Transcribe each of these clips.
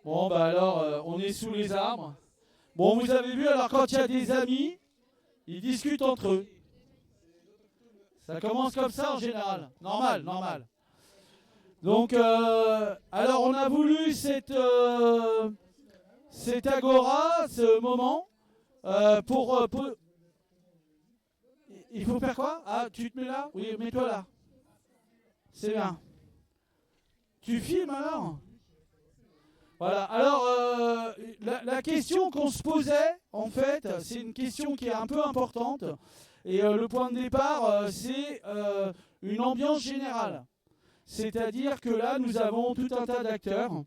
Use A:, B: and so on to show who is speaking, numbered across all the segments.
A: Bon, bah alors, on est sous les arbres. Bon, vous avez vu, alors quand il y a des amis, ils discutent entre eux. Ça commence comme ça en général. Normal, normal. Donc, alors on a voulu cette agora, ce moment, pour... Il faut faire quoi? Ah, tu te mets là? Oui, mets-toi là. C'est bien. Tu filmes alors? Voilà, alors la question qu'on se posait, en fait, c'est une question qui est un peu importante. Et le point de départ, c'est une ambiance générale. C'est-à-dire que là, nous avons tout un tas d'acteurs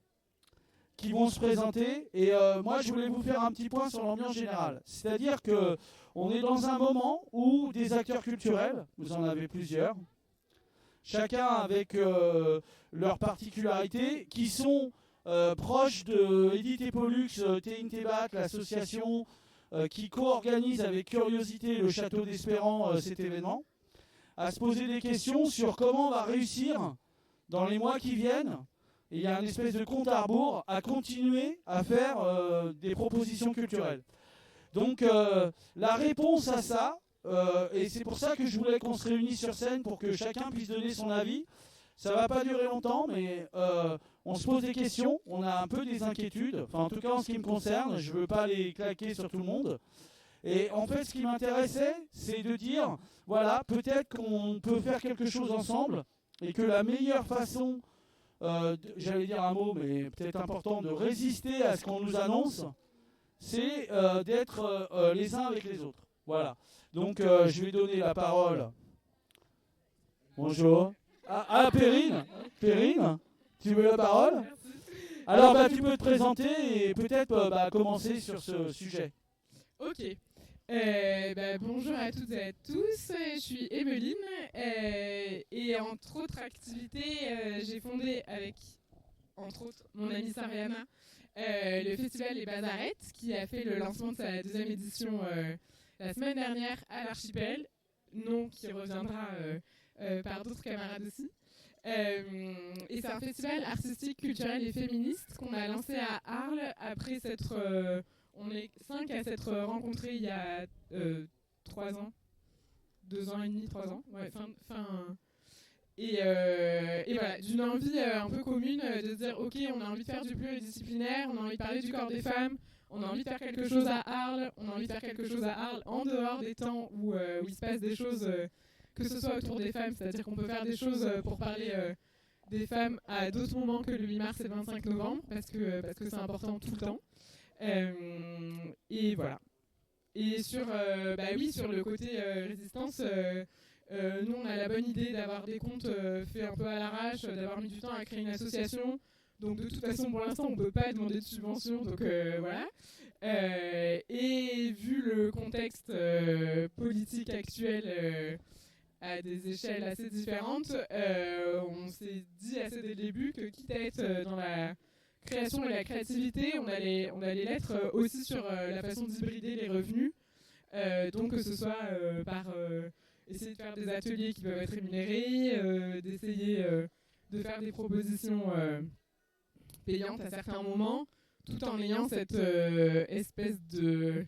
A: qui vont se présenter. Et moi, je voulais vous faire un petit point sur l'ambiance générale. C'est-à-dire que on est dans un moment où des acteurs culturels, vous en avez plusieurs, chacun avec leurs particularités, qui sont proches de Edith et Pollux, TNT-BAT, l'association qui co-organise avec curiosité le Château d'Espérant cet événement, à se poser des questions sur comment on va réussir dans les mois qui viennent. Et il y a une espèce de compte à rebours à continuer à faire des propositions culturelles. Donc la réponse à ça, et c'est pour ça que je voulais qu'on se réunisse sur scène pour que chacun puisse donner son avis. Ça va pas durer longtemps, mais on se pose des questions, on a un peu des inquiétudes. Enfin, en tout cas, en ce qui me concerne, je veux pas les claquer sur tout le monde. Et en fait, ce qui m'intéressait, c'est de dire, voilà, peut-être qu'on peut faire quelque chose ensemble, et que la meilleure façon, j'allais dire un mot, mais peut-être important, de résister à ce qu'on nous annonce, c'est d'être les uns avec les autres. Voilà. Donc, je vais donner la parole. Bonjour. Perrine. Perrine, tu veux la parole? Alors, tu peux te présenter et peut-être commencer sur ce sujet.
B: Ok. Bonjour à toutes et à tous, je suis Emeline et entre autres activités, j'ai fondé avec, entre autres, mon amie Sariana, le festival Les Bazarettes qui a fait le lancement de sa deuxième édition la semaine dernière à l'Archipel, nom qui reviendra par d'autres camarades aussi. Et c'est un festival artistique, culturel et féministe qu'on a lancé à Arles après s'être... on est 5 à s'être rencontrés il y a 3 ans, 2 ans et demi, 3 ans. Ouais, et voilà, d'une envie un peu commune de se dire ok, on a envie de faire du pluridisciplinaire, on a envie de parler du corps des femmes, on a envie de faire quelque chose à Arles, on a envie de faire quelque chose à Arles en dehors des temps où il se passe des choses, que ce soit autour des femmes, c'est-à-dire qu'on peut faire des choses pour parler des femmes à d'autres moments que le 8 mars et le 25 novembre, parce que c'est important tout le temps. Et voilà. Et sur le côté résistance, nous on a la bonne idée d'avoir des comptes faits un peu à l'arrache, d'avoir mis du temps à créer une association. Donc de toute façon pour l'instant on peut pas demander de subvention, donc voilà. Et vu le contexte politique actuel à des échelles assez différentes, on s'est dit assez dès le début que quitte à être dans la création et la créativité, on allait l'être aussi sur la façon d'hybrider les revenus. Donc que ce soit par essayer de faire des ateliers qui peuvent être rémunérés, d'essayer de faire des propositions payantes à certains moments, tout en ayant cette espèce de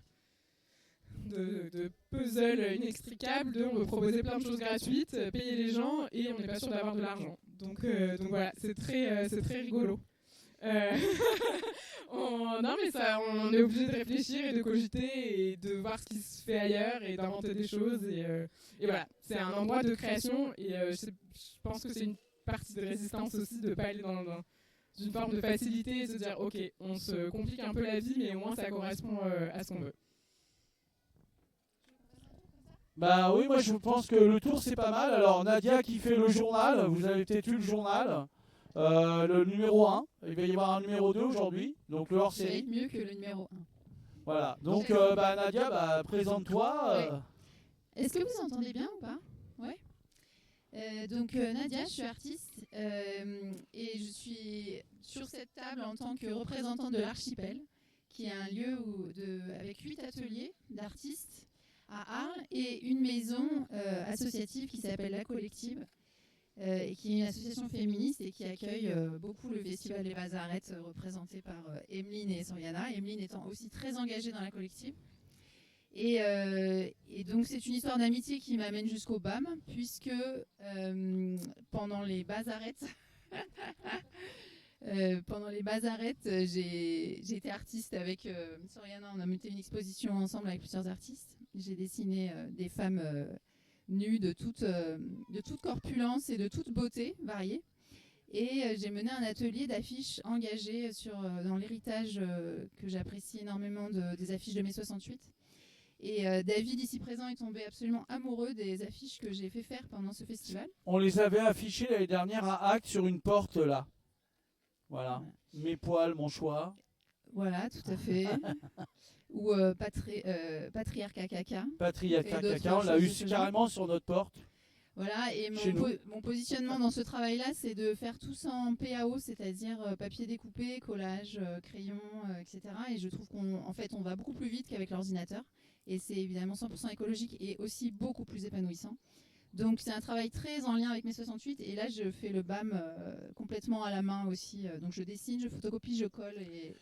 B: puzzle inextricable de on veut proposer plein de choses gratuites, payer les gens et on n'est pas sûr d'avoir de l'argent. Donc voilà, c'est très rigolo. Non mais ça, on est obligé de réfléchir et de cogiter et de voir ce qui se fait ailleurs et d'inventer des choses et voilà, c'est un endroit de création et je pense que c'est une partie de résistance aussi de pas aller dans une forme de facilité et se dire ok, on se complique un peu la vie mais au moins ça correspond à ce qu'on veut.
A: Bah oui, moi je pense que le tour c'est pas mal. Alors Nadia qui fait le journal, vous avez peut-être eu le journal. Le numéro 1, il va y avoir un numéro 2 aujourd'hui, donc le hors-série.
C: C'est mieux que le numéro 1.
A: Voilà, donc Nadia, présente-toi.
C: Est-ce que vous entendez bien ou pas? Ouais. Donc Nadia, je suis artiste et je suis sur cette table en tant que représentante de l'Archipel, qui est un lieu avec 8 ateliers d'artistes à Arles et une maison associative qui s'appelle La Collective, et qui est une association féministe et qui accueille beaucoup le festival des Bazarettes représenté par Emeline et Soriana. Emeline étant aussi très engagée dans la collective. Et donc c'est une histoire d'amitié qui m'amène jusqu'au BAM, puisque pendant les Bazarettes, j'ai été artiste avec Soriana. On a monté une exposition ensemble avec plusieurs artistes. J'ai dessiné des femmes nues de toute corpulence et de toute beauté variée. Et j'ai mené un atelier d'affiches engagées dans l'héritage que j'apprécie énormément des affiches de mai 68. Et David, ici présent, est tombé absolument amoureux des affiches que j'ai fait faire pendant ce festival.
A: On les avait affichées l'année dernière à Hague sur une porte là. Voilà. Mes poils, mon choix.
C: Voilà, tout à fait. Ou Patriarcat Caca.
A: Patriarcat Caca, on l'a eu carrément sur notre porte.
C: Voilà, et mon positionnement dans ce travail-là, c'est de faire tout ça en PAO, c'est-à-dire papier découpé, collage, crayon, etc. Et je trouve on va beaucoup plus vite qu'avec l'ordinateur. Et c'est évidemment 100% écologique et aussi beaucoup plus épanouissant. Donc c'est un travail très en lien avec mai 68. Et là, je fais le BAM complètement à la main aussi. Donc je dessine, je photocopie, je colle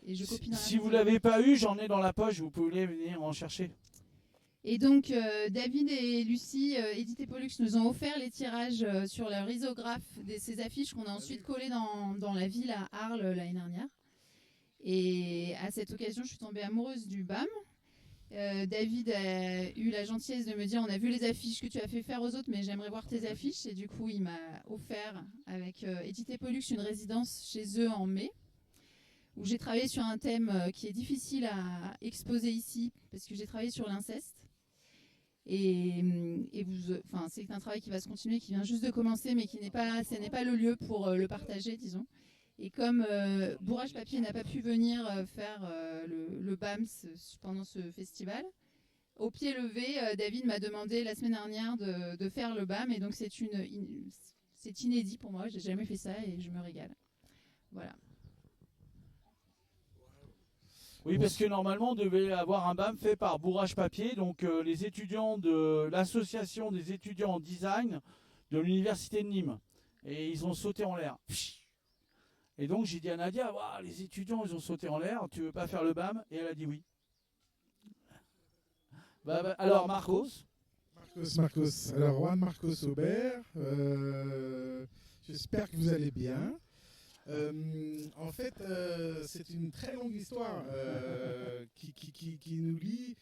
C: et je copie dans la main.
A: Si vous ne l'avez pas eu, j'en ai dans la poche, vous pouvez venir en chercher.
C: Et donc, David et Lucie, Édité Pollux, nous ont offert les tirages sur leur risographe de ces affiches qu'on a ensuite collées dans la ville à Arles l'année dernière. Et à cette occasion, je suis tombée amoureuse du BAM. David a eu la gentillesse de me dire, on a vu les affiches que tu as fait faire aux autres, mais j'aimerais voir tes affiches. Et du coup, il m'a offert avec Édité Pollux une résidence chez eux en mai, où j'ai travaillé sur un thème qui est difficile à exposer ici, parce que j'ai travaillé sur l'inceste. Et c'est un travail qui va se continuer, qui vient juste de commencer, mais ce n'est pas le lieu pour le partager, disons. Et comme Bourrage Papier n'a pas pu venir faire le BAM pendant ce festival, au pied levé, David m'a demandé la semaine dernière de faire le BAM, et donc c'est inédit pour moi, j'ai jamais fait ça et je me régale. Voilà.
A: Oui, parce que normalement, on devait avoir un BAM fait par Bourrage Papier, donc les étudiants de l'association des étudiants en design de l'université de Nîmes. Et ils ont sauté en l'air. Et donc j'ai dit à Nadia, wow, les étudiants, ils ont sauté en l'air, tu veux pas faire le BAM? Et elle a dit oui. Alors Marcos.
D: Alors Juan Marcos Aubert, j'espère que vous allez bien. En fait, c'est une très longue histoire qui nous lie.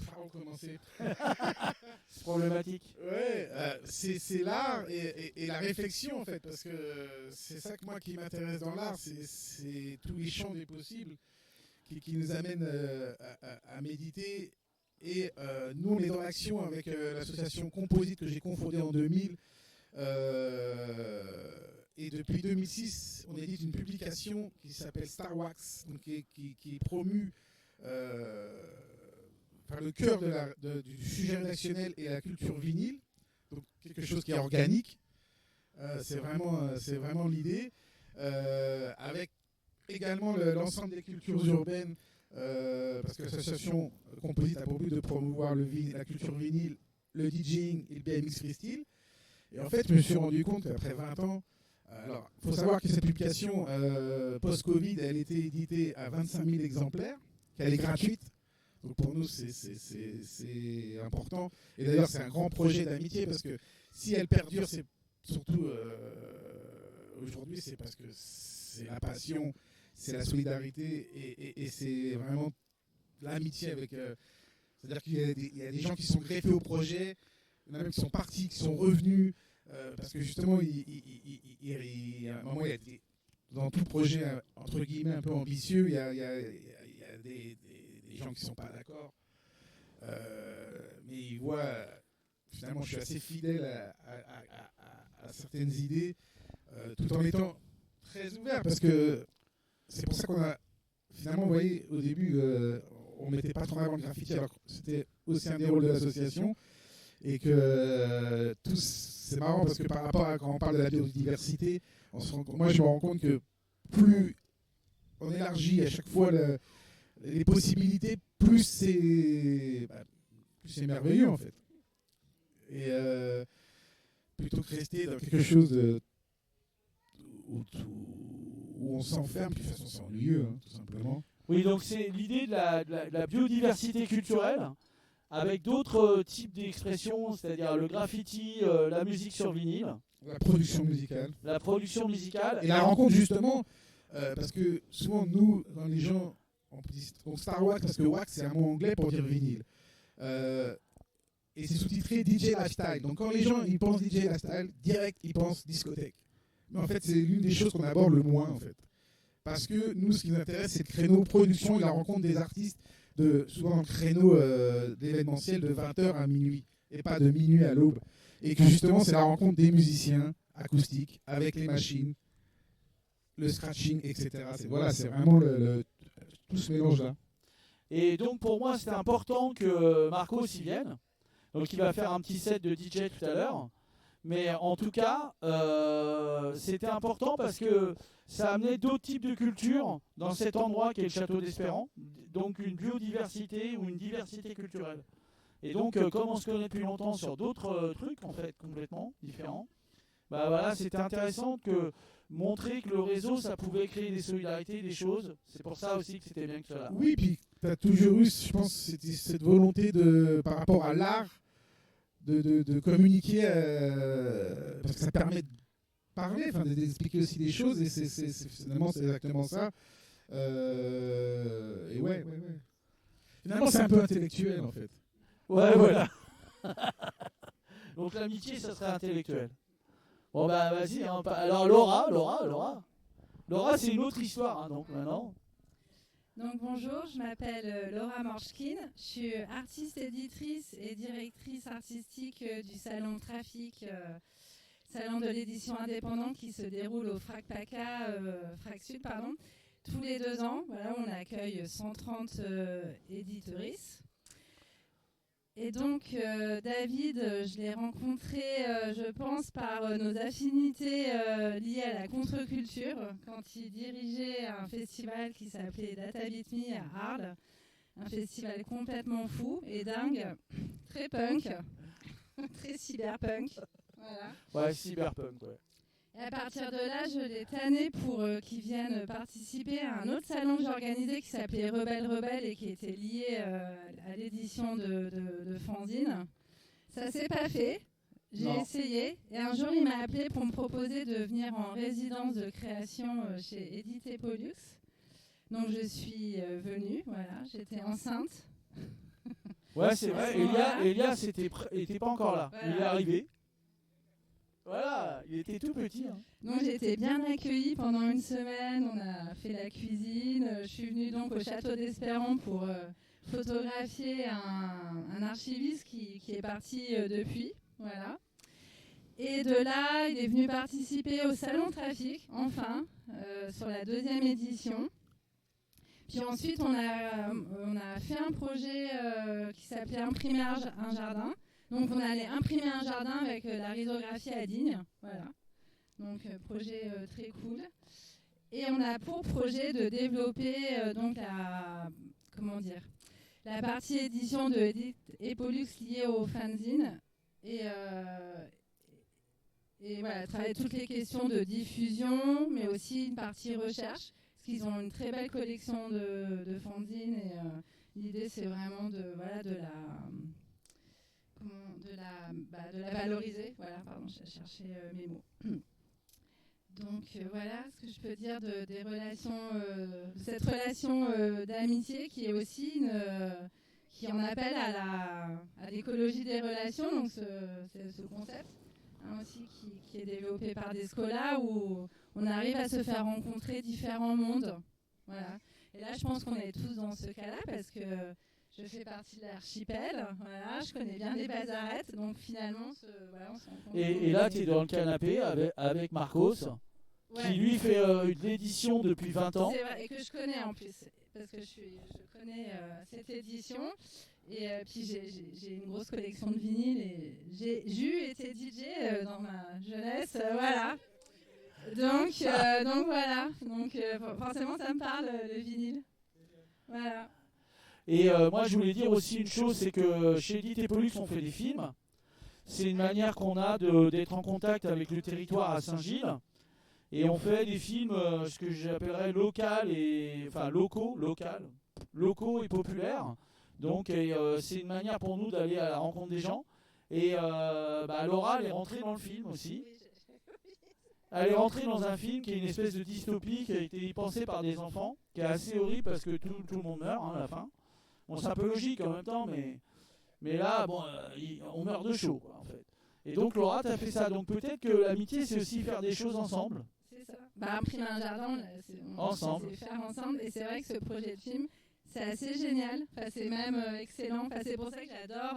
D: Par où commencer?
A: C'est problématique.
D: Ouais, c'est l'art et la réflexion en fait, parce que c'est ça que moi qui m'intéresse dans l'art, c'est tous les champs des possibles qui nous amènent à méditer. Et nous, on est dans l'action avec l'association Composite que j'ai confondée en 2000. Et depuis 2006, on édite une publication qui s'appelle Star Wax, donc qui est promue par le cœur du sujet rédactionnel et la culture vinyle, donc quelque chose qui est organique. C'est vraiment l'idée, avec également l'ensemble des cultures urbaines, parce que l'association Composite a pour but de promouvoir la culture vinyle, le DJing et le BMX freestyle. Et en fait, je me suis rendu compte qu'après 20 ans, alors, il faut savoir que cette publication post-Covid, elle a été éditée à 25 000 exemplaires, qu'elle est gratuite. Donc pour nous, c'est important. Et d'ailleurs, c'est un grand projet d'amitié parce que si elle perdure, c'est surtout aujourd'hui, c'est parce que c'est la passion, c'est la solidarité et c'est vraiment l'amitié avec. C'est-à-dire qu'il y a des gens qui sont greffés au projet, il y en a même qui sont partis, qui sont revenus. Parce que justement, à un moment, dans tout projet, entre guillemets, un peu ambitieux, il y a des gens qui ne sont pas d'accord. Mais ils voient, finalement, je suis assez fidèle à certaines idées, tout en étant très ouvert. Parce que c'est pour ça qu'on a, finalement, vous voyez, au début, on ne mettait pas trop en avant le graffiti, alors que c'était aussi un des rôles de l'association. Et que c'est marrant parce que par rapport à quand on parle de la biodiversité, moi je me rends compte que plus on élargit à chaque fois les possibilités, plus c'est merveilleux en fait. Et plutôt que rester dans quelque chose où on s'enferme, puis de toute façon c'est ennuyeux, tout simplement.
A: Oui, donc c'est l'idée de la biodiversité culturelle avec d'autres types d'expressions, c'est-à-dire le graffiti, la musique sur vinyle.
D: La production musicale.
A: La production musicale.
D: Et la rencontre justement, parce que souvent nous, quand les gens, on dit donc Star Wax, parce que wax c'est un mot anglais pour dire vinyle. Et c'est sous-titré DJ Lifestyle. Donc quand les gens ils pensent DJ Lifestyle, direct ils pensent discothèque. Mais en fait c'est l'une des choses qu'on aborde le moins en fait. Parce que nous ce qui nous intéresse c'est le créneau production et la rencontre des artistes, souvent le créneau d'événementiel de 20h à minuit et pas de minuit à l'aube. Et que justement c'est la rencontre des musiciens acoustiques avec les machines, le scratching, etc. C'est vraiment tout ce mélange-là.
A: Et donc pour moi c'était important que Marcos y vienne. Donc il va faire un petit set de DJ tout à l'heure. Mais en tout cas, c'était important parce que ça amenait d'autres types de cultures dans cet endroit qui est le château d'Espérance. Donc une biodiversité ou une diversité culturelle. Et donc comme on se connaît depuis longtemps sur d'autres trucs en fait complètement différents, bah voilà, c'était intéressant que montrer que le réseau ça pouvait créer des solidarités, des choses. C'est pour ça aussi que c'était bien que cela.
D: Oui, puis tu as toujours eu, je pense, cette volonté par rapport à l'art de communiquer, parce que ça permet de parler, d'expliquer aussi des choses, et finalement c'est exactement ça. Et ouais. Finalement c'est un peu intellectuel en fait.
A: Ouais, voilà. Donc l'amitié ça serait intellectuel. Bon bah vas-y, hein. Alors Laura c'est une autre histoire, hein, donc maintenant.
E: Donc bonjour, je m'appelle Laura Morchkin, je suis artiste, éditrice et directrice artistique du salon Trafic, salon de l'édition indépendante qui se déroule au Frac Sud, tous les 2 ans. Voilà, on accueille 130 éditrices. Et donc David, je l'ai rencontré, je pense, par nos affinités liées à la contre-culture, quand il dirigeait un festival qui s'appelait Data Beat Me à Arles, un festival complètement fou et dingue, très punk, très cyberpunk. Voilà.
A: Ouais, cyberpunk, ouais.
E: Et à partir de là, je l'ai tanné pour qu'il vienne participer à un autre salon que j'ai organisé qui s'appelait Rebelle et qui était lié à l'édition de fanzine. Ça s'est pas fait. J'ai essayé. Et un jour, il m'a appelé pour me proposer de venir en résidence de création chez Édité Pollux. Donc je suis venue. Voilà, j'étais enceinte.
A: Ouais, c'est vrai. Elias était pas encore là. Voilà. Il est arrivé. Voilà, il était tout petit. Hein.
E: Donc j'ai été bien accueillie pendant une semaine, on a fait la cuisine. Je suis venue donc au château d'Espérance pour photographier un archiviste qui est parti depuis. Voilà. Et de là, il est venu participer au salon Trafic, enfin, sur la 2e édition. Puis ensuite, on a fait un projet qui s'appelait Imprimer un jardin. Donc on allait imprimer un jardin avec la risographie à Digne, voilà. Donc projet très cool. Et on a pour projet de développer donc la partie édition de Edith et Pollux liée au fanzine et voilà, travailler toutes les questions de diffusion, mais aussi une partie recherche, parce qu'ils ont une très belle collection de fanzines et l'idée c'est vraiment de la valoriser. Voilà, pardon, je cherchais mes mots. Donc voilà ce que je peux dire des relations, cette relation d'amitié qui est aussi qui en appelle à l'écologie des relations. Donc ce concept aussi qui est développé par des scolas où on arrive à se faire rencontrer différents mondes. Voilà. Et là, je pense qu'on est tous dans ce cas-là parce que je fais partie de l'archipel, voilà, je connais bien les bazarettes, donc finalement, on se rencontre.
A: Et là, tu es dans le canapé avec Marcos, qui lui fait de l'édition depuis 20 ans.
E: C'est vrai, et que je connais en plus, parce que je connais cette édition. Et puis j'ai une grosse collection de vinyles et j'ai été DJ dans ma jeunesse, voilà. Donc voilà, forcément ça me parle le vinyle. Voilà.
A: Et moi je voulais dire aussi une chose, c'est que chez Edith et Pollux on fait des films. c'est une manière qu'on a d'être en contact avec le territoire à Saint-Gilles. Et on fait des films, ce que j'appellerais locaux et populaires. Donc c'est une manière pour nous d'aller à la rencontre des gens. Et Laura, elle est rentrée dans le film aussi. Elle est rentrée dans un film qui est une espèce de dystopie qui a été pensé par des enfants, qui est assez horrible parce que tout le monde meurt à la fin. Bon, c'est un peu logique en même temps, mais là, on meurt de chaud, quoi, en fait. Et donc Laura, t'as fait ça. Donc peut-être que l'amitié, c'est aussi faire des choses ensemble.
E: C'est ça. Imprimer un jardin,
A: ensemble.
E: C'est faire ensemble. Et c'est vrai que ce projet de film, c'est assez génial. Enfin, c'est même excellent. Enfin, c'est pour ça que j'adore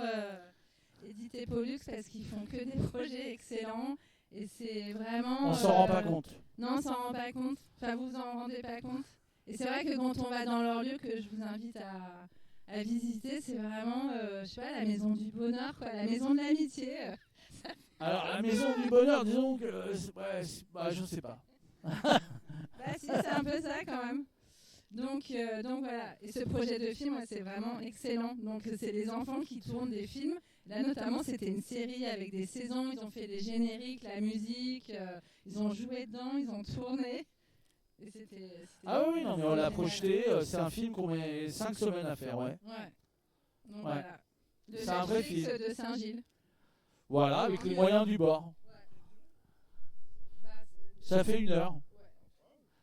E: éditer Pollux, parce qu'ils font que des projets excellents. Et c'est vraiment...
A: On s'en rend pas compte.
E: Non, on s'en rend pas compte. Enfin, vous en rendez pas compte. Et c'est vrai que quand on va dans leur lieu, que je vous invite à visiter, c'est vraiment, je sais pas, la maison du bonheur, quoi, la maison de l'amitié.
A: Alors, la maison du bonheur, disons que... je sais pas.
E: Si, c'est un peu ça quand même. Donc voilà. Et ce projet de film, c'est vraiment excellent. Donc c'est les enfants qui tournent des films. Là notamment, c'était une série avec des saisons. Ils ont fait les génériques, la musique. Ils ont joué dedans, ils ont tourné. Et c'était
A: oui, non, mais on l'a projeté. C'est un film qu'on met 5 semaines à faire, ouais.
E: Donc voilà.
A: C'est un vrai film.
E: De Saint-Gilles.
A: Voilà, avec les moyens du bord. Ça fait 1 heure.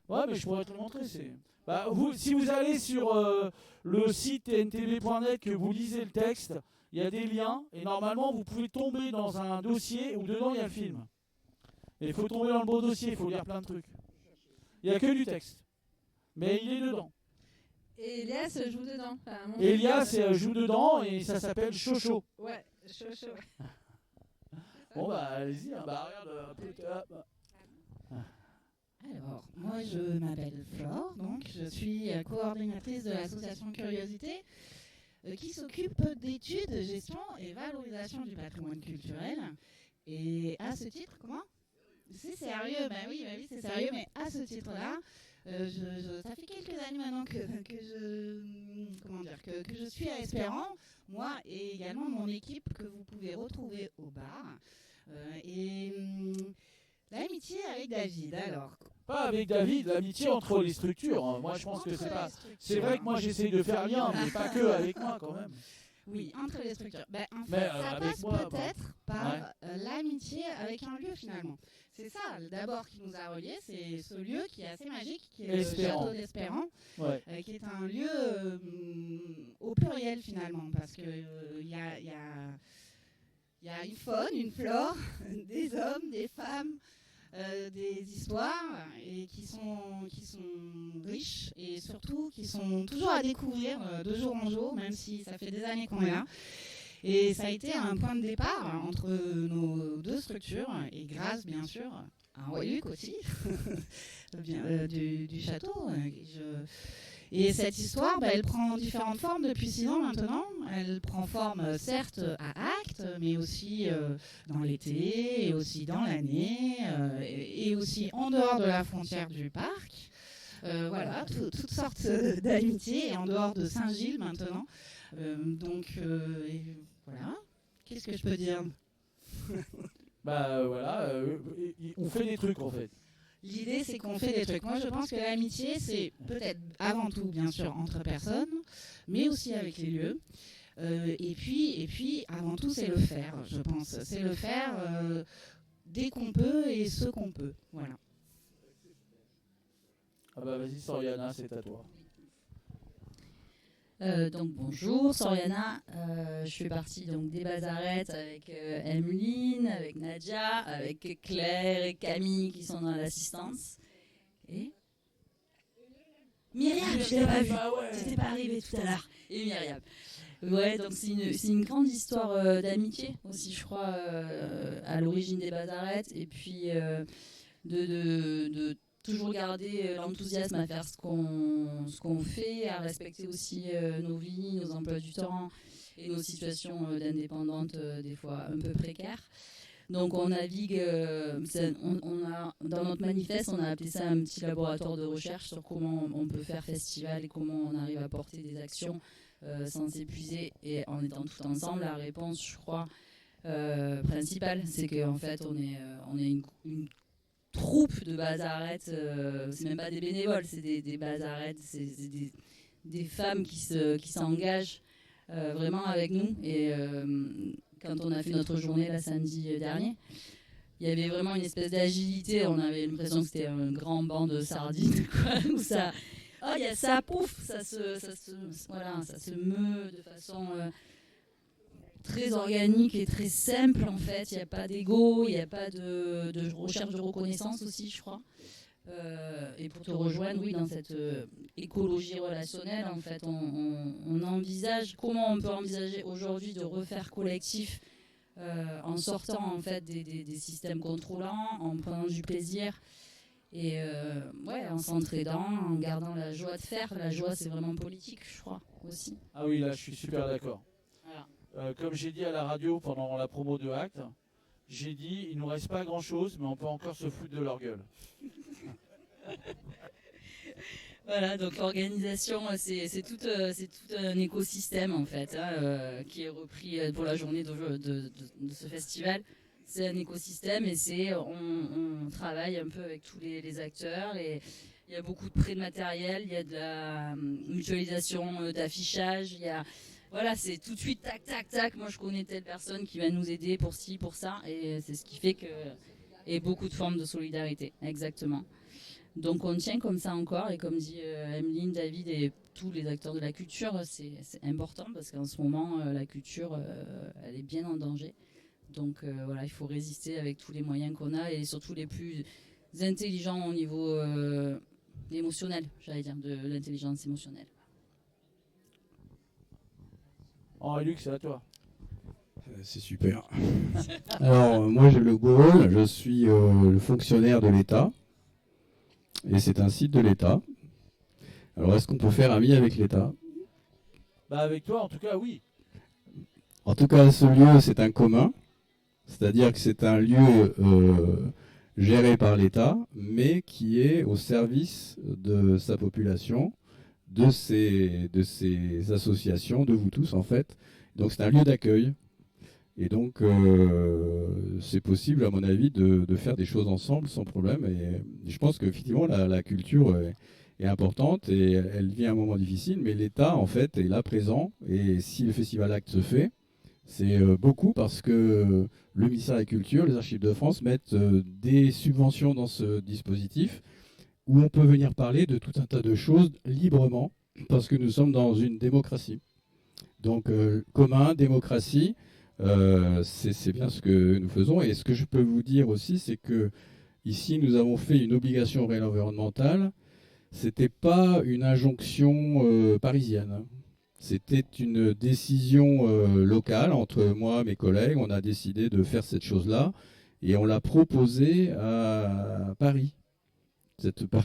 A: Ouais, mais je pourrais te le montrer. Si vous allez sur le site tntv.net, que vous lisez le texte, il y a des liens, et normalement, vous pouvez tomber dans un dossier où dedans, il y a le film. Et il faut tomber dans le beau dossier, il faut lire plein de trucs. Il n'y a que du texte. Mais il est dedans.
E: Et Elias joue dedans.
A: Elias joue dedans, et ça s'appelle Chocho.
E: Ouais, Chocho.
A: Bon, allez-y, regarde un peu.
F: Alors, moi je m'appelle Flore, donc je suis coordinatrice de l'association Curiosité qui s'occupe d'études, gestion et valorisation du patrimoine culturel. Et à ce titre, c'est sérieux, oui, c'est sérieux, mais à ce titre-là, ça fait quelques années maintenant que je suis à Espérant, moi et également mon équipe que vous pouvez retrouver au bar. L'amitié avec David, alors.
A: Pas avec David, l'amitié entre les structures. Moi, je pense que c'est pas. C'est vrai que moi, j'essaye de faire lien, mais pas que avec moi, quand même.
F: Oui, entre les structures. Ça passe peut-être par l'amitié avec un lieu, finalement. C'est ça, d'abord, qui nous a reliés. C'est ce lieu qui est assez magique, qui est le château d'Espérant, qui est un lieu au pluriel, finalement, parce que il y a une faune, une flore, des hommes, des femmes, des histoires et qui sont riches et surtout qui sont toujours à découvrir de jour en jour, même si ça fait des années qu'on est là. Et ça a été un point de départ entre nos deux structures et grâce bien sûr à Roy-Luc aussi du château. Et cette histoire, elle prend différentes formes depuis 6 ans maintenant. Elle prend forme, certes, à Actes, mais aussi dans l'été, et aussi dans l'année, et aussi en dehors de la frontière du parc. Voilà, toutes sortes d'amitiés, et en dehors de Saint-Gilles maintenant. Voilà. Qu'est-ce que je peux dire ?
A: On fait des trucs en fait.
F: L'idée, c'est qu'on fait des trucs. Moi, je pense que l'amitié, c'est peut-être avant tout, bien sûr, entre personnes, mais aussi avec les lieux. Et puis, avant tout, c'est le faire, je pense. C'est le faire dès qu'on peut et ce qu'on peut. Voilà.
A: Vas-y, Soriana, c'est à toi.
G: Donc bonjour, Soriana, je fais partie donc des Bazarettes avec Emeline, avec Nadia, avec Claire et Camille qui sont dans l'assistance. Et Myriam, je l'ai pas vue, t'étais pas arrivée tout à l'heure. Et Myriam. Ouais, donc c'est une grande histoire d'amitié aussi, je crois, à l'origine des Bazarettes, et puis de toujours garder l'enthousiasme à faire ce qu'on fait, à respecter aussi nos vies, nos emplois du temps et nos situations d'indépendantes des fois un peu précaires. Donc on navigue, dans notre manifeste, on a appelé ça un petit laboratoire de recherche sur comment on peut faire festival et comment on arrive à porter des actions sans s'épuiser et en étant tout ensemble. La réponse, je crois, principal. C'est qu'en fait, on est une troupe de bazarettes. C'est même pas des bénévoles, c'est des bazarettes, c'est des femmes qui s'engagent vraiment avec nous. Et quand on a fait notre journée la samedi dernier, il y avait vraiment une espèce d'agilité. On avait l'impression que c'était un grand banc de sardines, quoi, où ça, il y a ça, pouf, ça se meut de façon très organique et très simple en fait. Il n'y a pas d'ego, il n'y a pas de recherche de reconnaissance aussi, je crois. Et pour te rejoindre, oui, dans cette écologie relationnelle, en fait, on envisage, comment on peut envisager aujourd'hui de refaire collectif en sortant en fait des systèmes contrôlants, en prenant du plaisir et en s'entraidant, en gardant la joie de faire. La joie, c'est vraiment politique, je crois, aussi.
A: Ah oui, là, je suis super d'accord.
G: Voilà.
A: Comme j'ai dit à la radio pendant la promo de Acte, j'ai dit, il nous reste pas grand-chose, mais on peut encore se foutre de leur gueule.
G: Voilà, donc l'organisation, c'est tout un écosystème en fait, qui est repris pour la journée de ce festival. C'est un écosystème et on travaille un peu avec tous les acteurs. Il y a beaucoup de prêts de matériel, il y a de la mutualisation d'affichage, voilà, c'est tout de suite tac tac tac. Moi je connais telle personne qui va nous aider pour ci, pour ça, et c'est ce qui fait que et beaucoup de formes de solidarité, exactement. Donc on tient comme ça encore, et comme dit Emeline, David et tous les acteurs de la culture, c'est important parce qu'en ce moment la culture elle est bien en danger. Donc voilà, il faut résister avec tous les moyens qu'on a, et surtout les plus intelligents au niveau émotionnel, j'allais dire, de l'intelligence émotionnelle.
A: Henri Luc, c'est à toi.
H: C'est super. Alors moi j'ai le rôle, je suis le fonctionnaire de l'État. Et c'est un site de l'État. Alors, est-ce qu'on peut faire ami avec l'État ?
A: Bah avec toi, en tout cas, oui.
H: En tout cas, ce lieu, c'est un commun. C'est-à-dire que c'est un lieu géré par l'État, mais qui est au service de sa population, de ses associations, de vous tous, en fait. Donc, c'est un lieu d'accueil. Et donc, c'est possible, à mon avis, de faire des choses ensemble sans problème. Et je pense qu'effectivement, la culture est importante et elle vit à un moment difficile, mais l'État, en fait, est là présent. Et si le Festival Acte se fait, c'est beaucoup parce que le ministère de la Culture, les Archives de France mettent des subventions dans ce dispositif où on peut venir parler de tout un tas de choses librement parce que nous sommes dans une démocratie. Donc, commun, démocratie. C'est bien ce que nous faisons, et ce que je peux vous dire aussi, c'est que ici nous avons fait une obligation réelle environnementale. C'était pas une injonction parisienne, c'était une décision locale entre moi et mes collègues. On a décidé de faire cette chose-là et on l'a proposée à Paris.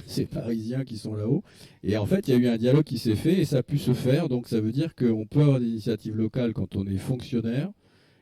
H: Ces Parisiens qui sont là-haut. Et en fait, il y a eu un dialogue qui s'est fait et ça a pu se faire. Donc ça veut dire qu'on peut avoir des initiatives locales quand on est fonctionnaire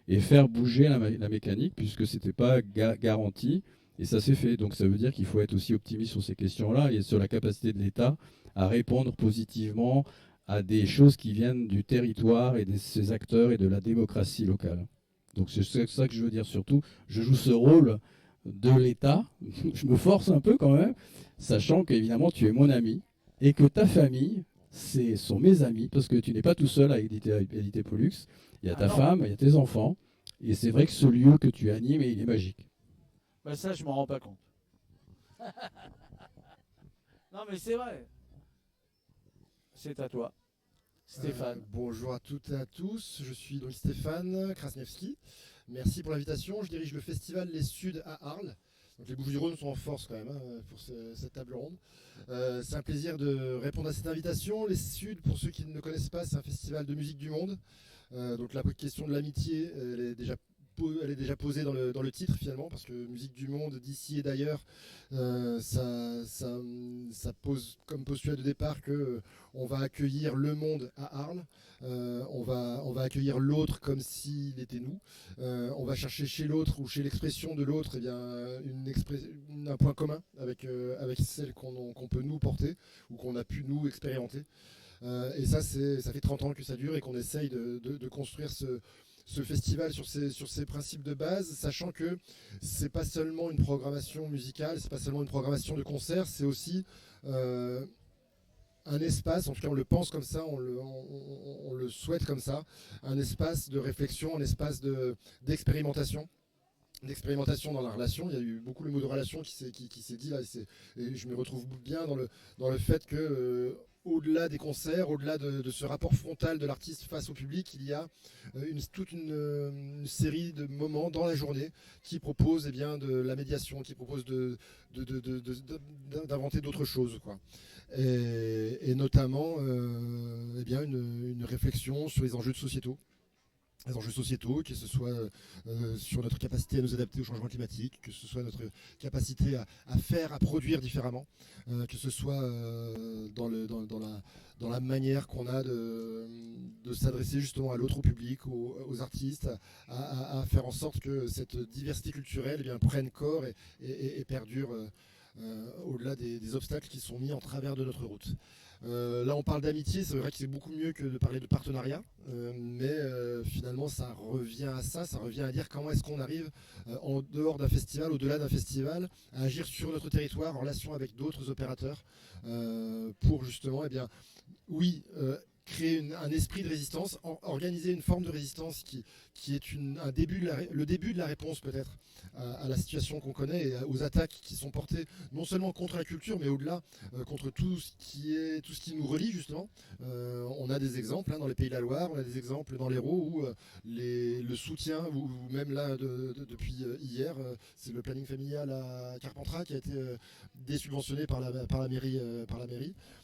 H: et faire bouger la mécanique, puisque ce n'était pas garanti, et ça s'est fait. Donc ça veut dire qu'il faut être aussi optimiste sur ces questions-là et sur la capacité de l'État à répondre positivement à des choses qui viennent du territoire et de ses acteurs et de la démocratie locale. Donc c'est ça que je veux dire surtout. Je joue ce rôle de l'État, je me force un peu quand même, sachant qu'évidemment tu es mon ami, et que ta famille, sont mes amis, parce que tu n'es pas tout seul à éditer Pollux. Il y a ta femme, il y a tes enfants. Et c'est vrai que ce lieu que tu animes, il est magique.
A: Bah ça, je m'en rends pas compte. Non, mais c'est vrai. C'est à toi. Stéphane.
I: Bonjour à toutes et à tous. Je suis donc Stéphane Krasniewski. Merci pour l'invitation. Je dirige le festival Les Suds à Arles. Donc les Bouches-du-Rhône sont en force quand même pour cette table ronde. C'est un plaisir de répondre à cette invitation. Les Suds, pour ceux qui ne le connaissent pas, c'est un festival de musique du monde. Donc la question de l'amitié, elle est déjà posée dans le titre finalement, parce que musique du monde, d'ici et d'ailleurs, ça pose comme postulat de départ que on va accueillir le monde à Arles. On va accueillir l'autre comme s'il était nous. On va chercher chez l'autre ou chez l'expression de l'autre un point commun avec celle qu'on peut nous porter ou qu'on a pu nous expérimenter. Et ça fait 30 ans que ça dure et qu'on essaye de construire ce festival sur ses principes de base, sachant que c'est pas seulement une programmation musicale, c'est pas seulement une programmation de concert, c'est aussi un espace, en tout cas on le pense comme ça, on le souhaite comme ça, un espace de réflexion, un espace d'expérimentation dans la relation. Il y a eu beaucoup le mot de relation qui s'est dit là, et je me retrouve bien dans le fait que au-delà des concerts, au-delà de ce rapport frontal de l'artiste face au public, il y a toute une série de moments dans la journée qui proposent de la médiation, qui proposent d'inventer d'autres choses, quoi. Et notamment une réflexion sur les enjeux sociétaux. Les enjeux sociétaux, que ce soit sur notre capacité à nous adapter au changement climatique, que ce soit notre capacité à produire différemment, que ce soit dans la manière qu'on a de s'adresser justement à l'autre, au public, aux artistes, à faire en sorte que cette diversité culturelle prenne corps et perdure au-delà des obstacles qui sont mis en travers de notre route. Là on parle d'amitié, c'est vrai que c'est beaucoup mieux que de parler de partenariat, mais finalement ça revient à dire comment est-ce qu'on arrive en dehors d'un festival, au-delà d'un festival, à agir sur notre territoire en relation avec d'autres opérateurs pour justement créer un esprit de résistance, organiser une forme de résistance qui est le début de la réponse peut-être à la situation qu'on connaît et aux attaques qui sont portées non seulement contre la culture mais au-delà contre tout ce qui nous relie justement. On a des exemples dans les Pays de la Loire, on a des exemples dans l'Hérault où le soutien, ou même là depuis hier, c'est le planning familial à Carpentras qui a été désubventionné par la mairie.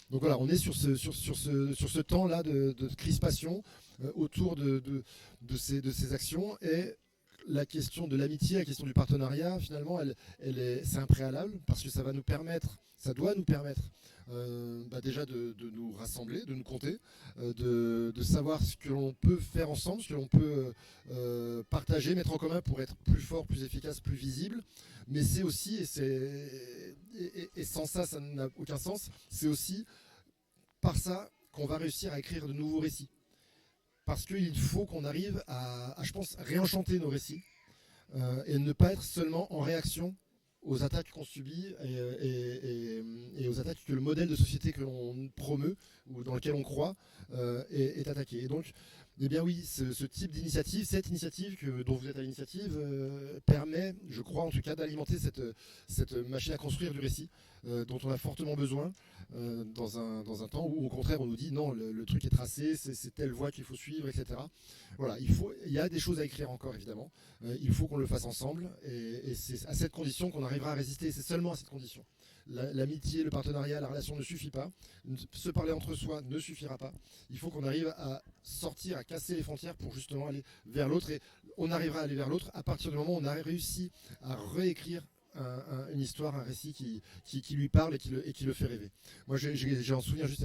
I: Donc voilà, on est sur ce temps-là de crispation autour de ces actions, et la question de l'amitié, la question du partenariat, finalement, c'est un préalable parce que ça doit nous permettre déjà de nous rassembler, de nous compter, de savoir ce que l'on peut faire ensemble, ce que l'on peut partager, mettre en commun pour être plus fort, plus efficace, plus visible. Mais c'est aussi, et sans ça, ça n'a aucun sens, c'est aussi par ça qu'on va réussir à écrire de nouveaux récits. Parce qu'il faut qu'on arrive à, je pense, réenchanter nos récits et ne pas être seulement en réaction aux attaques qu'on subit et aux attaques que le modèle de société que l'on promeut ou dans lequel on croit est attaqué. Et donc, oui, ce type d'initiative, cette initiative dont vous êtes à l'initiative, permet, je crois en tout cas, d'alimenter cette machine à construire du récit dont on a fortement besoin dans un temps où au contraire on nous dit non, le truc est tracé, c'est telle voie qu'il faut suivre, etc. Voilà, il y a des choses à écrire encore évidemment, il faut qu'on le fasse ensemble et c'est à cette condition qu'on arrivera à résister, c'est seulement à cette condition. L'amitié, le partenariat, la relation ne suffit pas, se parler entre soi ne suffira pas, il faut qu'on arrive à sortir, à casser les frontières pour justement aller vers l'autre, et on arrivera à aller vers l'autre à partir du moment où on a réussi à réécrire une histoire, un récit qui lui parle et qui le fait rêver. Moi j'ai en souvenir juste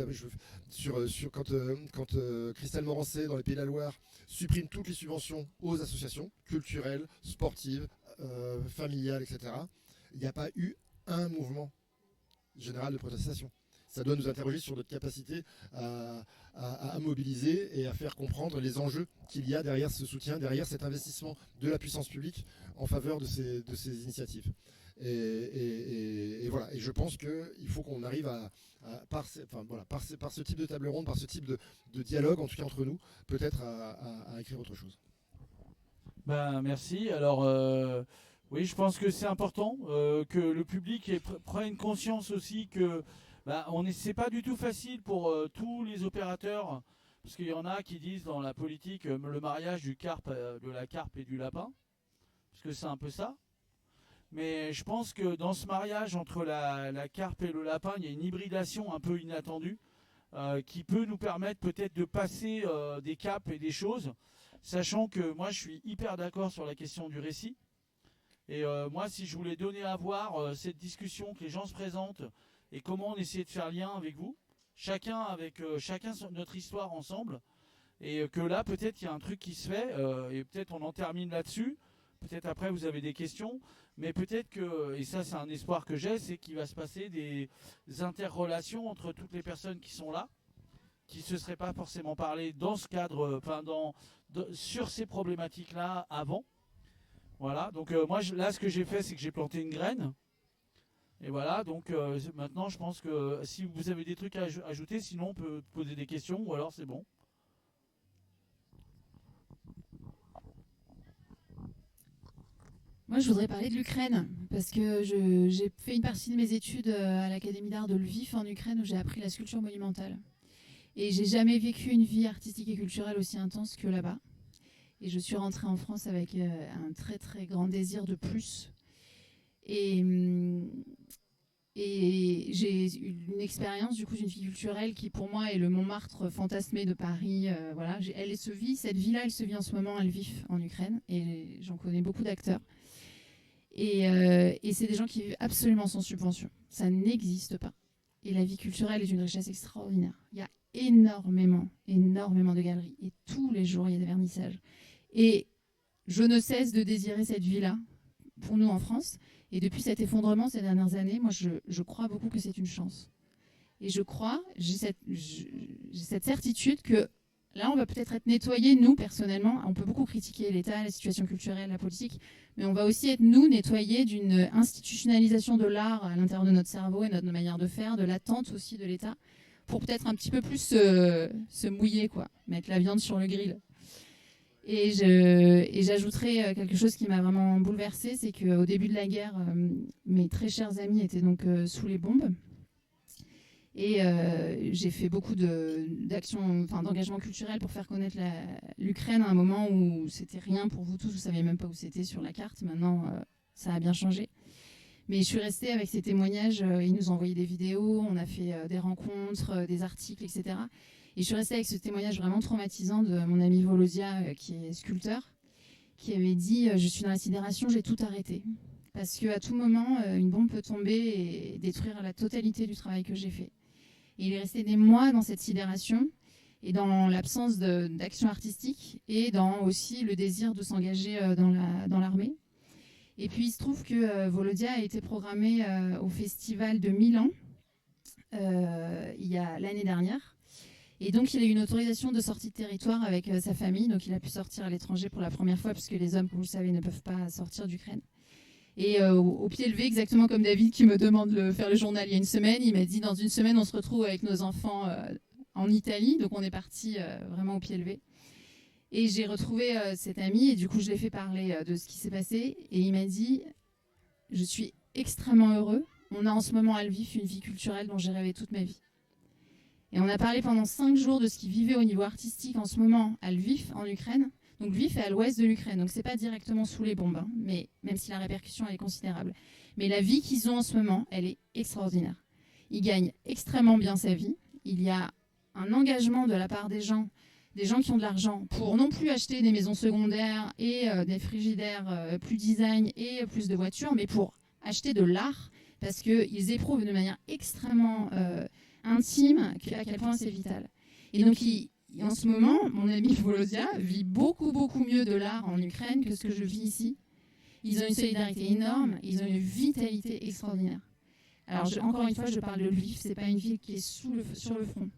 I: quand Christelle Morancet dans les Pays de la Loire supprime toutes les subventions aux associations culturelles, sportives, familiales, etc. Il n'y a pas eu un mouvement général de protestation. Ça doit nous interroger sur notre capacité à mobiliser et à faire comprendre les enjeux qu'il y a derrière ce soutien, derrière cet investissement de la puissance publique en faveur de ces initiatives. Et voilà. Et je pense qu'il faut qu'on arrive par ce type de table ronde, par ce type de dialogue, en tout cas entre nous, peut-être à écrire autre chose.
A: Merci. Alors, oui, je pense que c'est important que le public prenne conscience aussi que c'est pas du tout facile pour tous les opérateurs, parce qu'il y en a qui disent dans la politique le mariage de la carpe et du lapin, parce que c'est un peu ça. Mais je pense que dans ce mariage entre la carpe et le lapin, il y a une hybridation un peu inattendue qui peut nous permettre peut-être de passer des caps et des choses, sachant que moi je suis hyper d'accord sur la question du récit. Et moi, si je voulais donner à voir cette discussion, que les gens se présentent et comment on essaie de faire lien avec vous, chacun notre histoire ensemble, et que là peut-être il y a un truc qui se fait et peut-être on en termine là-dessus. Peut-être après vous avez des questions, mais peut-être que, et ça c'est un espoir que j'ai, c'est qu'il va se passer des interrelations entre toutes les personnes qui sont là, qui ne se seraient pas forcément parlé dans ce cadre, sur ces problématiques-là avant. Voilà, donc moi là ce que j'ai fait, c'est que j'ai planté une graine. Et voilà, donc maintenant je pense que si vous avez des trucs à ajouter, sinon on peut poser des questions ou alors c'est bon.
C: Moi, je voudrais parler de l'Ukraine, parce que j'ai fait une partie de mes études à l'Académie d'art de Lviv en Ukraine, où j'ai appris la sculpture monumentale. Et j'ai jamais vécu une vie artistique et culturelle aussi intense que là-bas. Et je suis rentrée en France avec un très très grand désir de plus. Et j'ai eu une expérience du coup d'une vie culturelle qui pour moi est le Montmartre fantasmé de Paris. Voilà, cette vie-là, elle se vit en ce moment à Lviv en Ukraine, et j'en connais beaucoup d'acteurs. Et c'est des gens qui vivent absolument sans subvention. Ça n'existe pas. Et la vie culturelle est d'une richesse extraordinaire. Il y a énormément de galeries. Et tous les jours, il y a des vernissages. Et je ne cesse de désirer cette vie-là pour nous en France. Et depuis cet effondrement ces dernières années, moi, je crois beaucoup que c'est une chance. Et j'ai cette certitude que là, on va peut-être être nettoyés, nous, personnellement. On peut beaucoup critiquer l'État, la situation culturelle, la politique, mais on va aussi être, nous, nettoyés d'une institutionnalisation de l'art à l'intérieur de notre cerveau et notre manière de faire, de l'attente aussi de l'État, pour peut-être un petit peu plus se mouiller, quoi, mettre la viande sur le grill. Et j'ajouterais quelque chose qui m'a vraiment bouleversée, c'est qu'au début de la guerre, mes très chers amis étaient donc sous les bombes. Et j'ai fait beaucoup d'engagement culturel pour faire connaître l'Ukraine à un moment où c'était rien pour vous tous, vous ne saviez même pas où c'était sur la carte. Maintenant, ça a bien changé. Mais je suis restée avec ces témoignages, ils nous ont envoyé des vidéos, on a fait des rencontres, des articles, etc. Et je suis restée avec ce témoignage vraiment traumatisant de mon ami Volodia, qui est sculpteur, qui avait dit « Je suis dans la sidération, j'ai tout arrêté ». Parce qu'à tout moment, une bombe peut tomber et détruire la totalité du travail que j'ai fait. Et il est resté des mois dans cette sidération et dans l'absence d'action artistique et dans aussi le désir de s'engager dans l'armée. Et puis il se trouve que Volodia a été programmé au festival de Milan il y a l'année dernière. Et donc il a eu une autorisation de sortie de territoire avec sa famille. Donc il a pu sortir à l'étranger pour la première fois, puisque les hommes, comme vous le savez, ne peuvent pas sortir d'Ukraine. Et au pied levé, exactement comme David qui me demande de faire le journal il y a une semaine, il m'a dit dans une semaine on se retrouve avec nos enfants en Italie, donc on est parti vraiment au pied levé. Et j'ai retrouvé cet ami et du coup je l'ai fait parler de ce qui s'est passé et il m'a dit je suis extrêmement heureux, on a en ce moment à Lviv une vie culturelle dont j'ai rêvé toute ma vie. Et on a parlé pendant 5 jours de ce qu'il vivait au niveau artistique en ce moment à Lviv en Ukraine. Donc Lviv est à l'ouest de l'Ukraine, donc c'est pas directement sous les bombes, hein, mais même si la répercussion elle est considérable. Mais la vie qu'ils ont en ce moment, elle est extraordinaire. Ils gagnent extrêmement bien sa vie. Il y a un engagement de la part des gens qui ont de l'argent pour non plus acheter des maisons secondaires et des frigidaires plus design et plus de voitures, mais pour acheter de l'art, parce qu'ils éprouvent de manière extrêmement intime à quel point c'est vital. Et donc en ce moment, mon ami Volodia vit beaucoup, beaucoup mieux de l'art en Ukraine que ce que je vis ici. Ils ont une solidarité énorme, ils ont une vitalité extraordinaire. Alors, encore une fois, je parle de Lviv, c'est pas une ville qui est sur le front.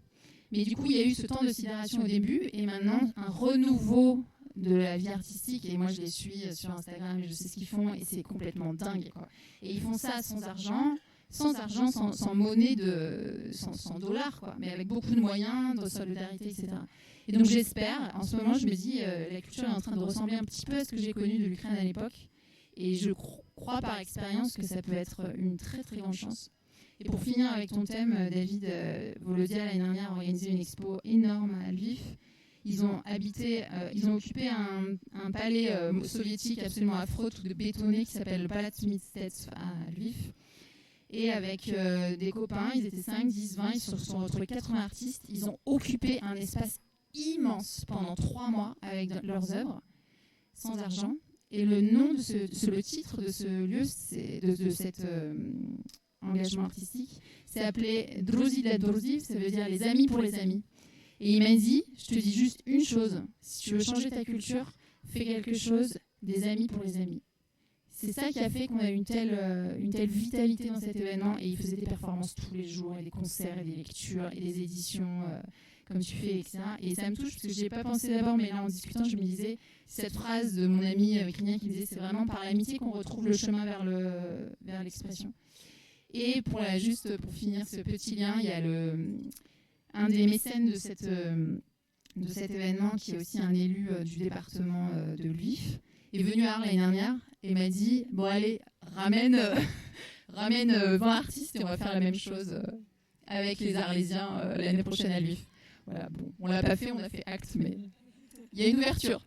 C: Mais du coup, il y a eu ce temps de sidération au début, et maintenant, un renouveau de la vie artistique. Et moi, je les suis sur Instagram, et je sais ce qu'ils font, et c'est complètement dingue, quoi. Et ils font ça sans argent, sans monnaie, sans dollars, quoi, mais avec beaucoup de moyens, de solidarité, etc. Et donc j'espère, en ce moment je me dis, la culture est en train de ressembler un petit peu à ce que j'ai connu de l'Ukraine à l'époque, et je crois par expérience que ça peut être une très très grande chance. Et pour finir avec ton thème, David, Volodia l'année dernière a organisé une expo énorme à Lviv. Ils ont occupé un palais soviétique absolument affreux, tout de bétonné, qui s'appelle le Palats Mistets à Lviv. Et avec des copains, ils étaient 5, 10, 20, ils se sont retrouvés 80 artistes. Ils ont occupé un espace immense pendant 3 mois avec leurs œuvres, sans argent. Et le titre de ce lieu, de cet engagement artistique, c'est appelé Druzy dla Druzów, ça veut dire les amis pour les amis. Et il m'a dit, je te dis juste une chose, si tu veux changer ta culture, fais quelque chose des amis pour les amis. C'est ça qui a fait qu'on a eu une telle vitalité dans cet événement, et ils faisaient des performances tous les jours, et des concerts, et des lectures, et des éditions comme tu fais, etc. Et ça me touche parce que j'y ai pas pensé d'abord, mais là en discutant, je me disais, cette phrase de mon ami Crignac qui disait, c'est vraiment par l'amitié qu'on retrouve le chemin vers l'expression. Et pour finir ce petit lien, il y a un des mécènes de cet événement, qui est aussi un élu du département de l'UIF, est venu à Arles l'année dernière et m'a dit, bon allez, ramène 20 artistes et on va faire la même chose avec les Arlésiens l'année prochaine à l'UIF. Voilà, bon, on l'a pas fait, on a fait acte, mais il y a une ouverture.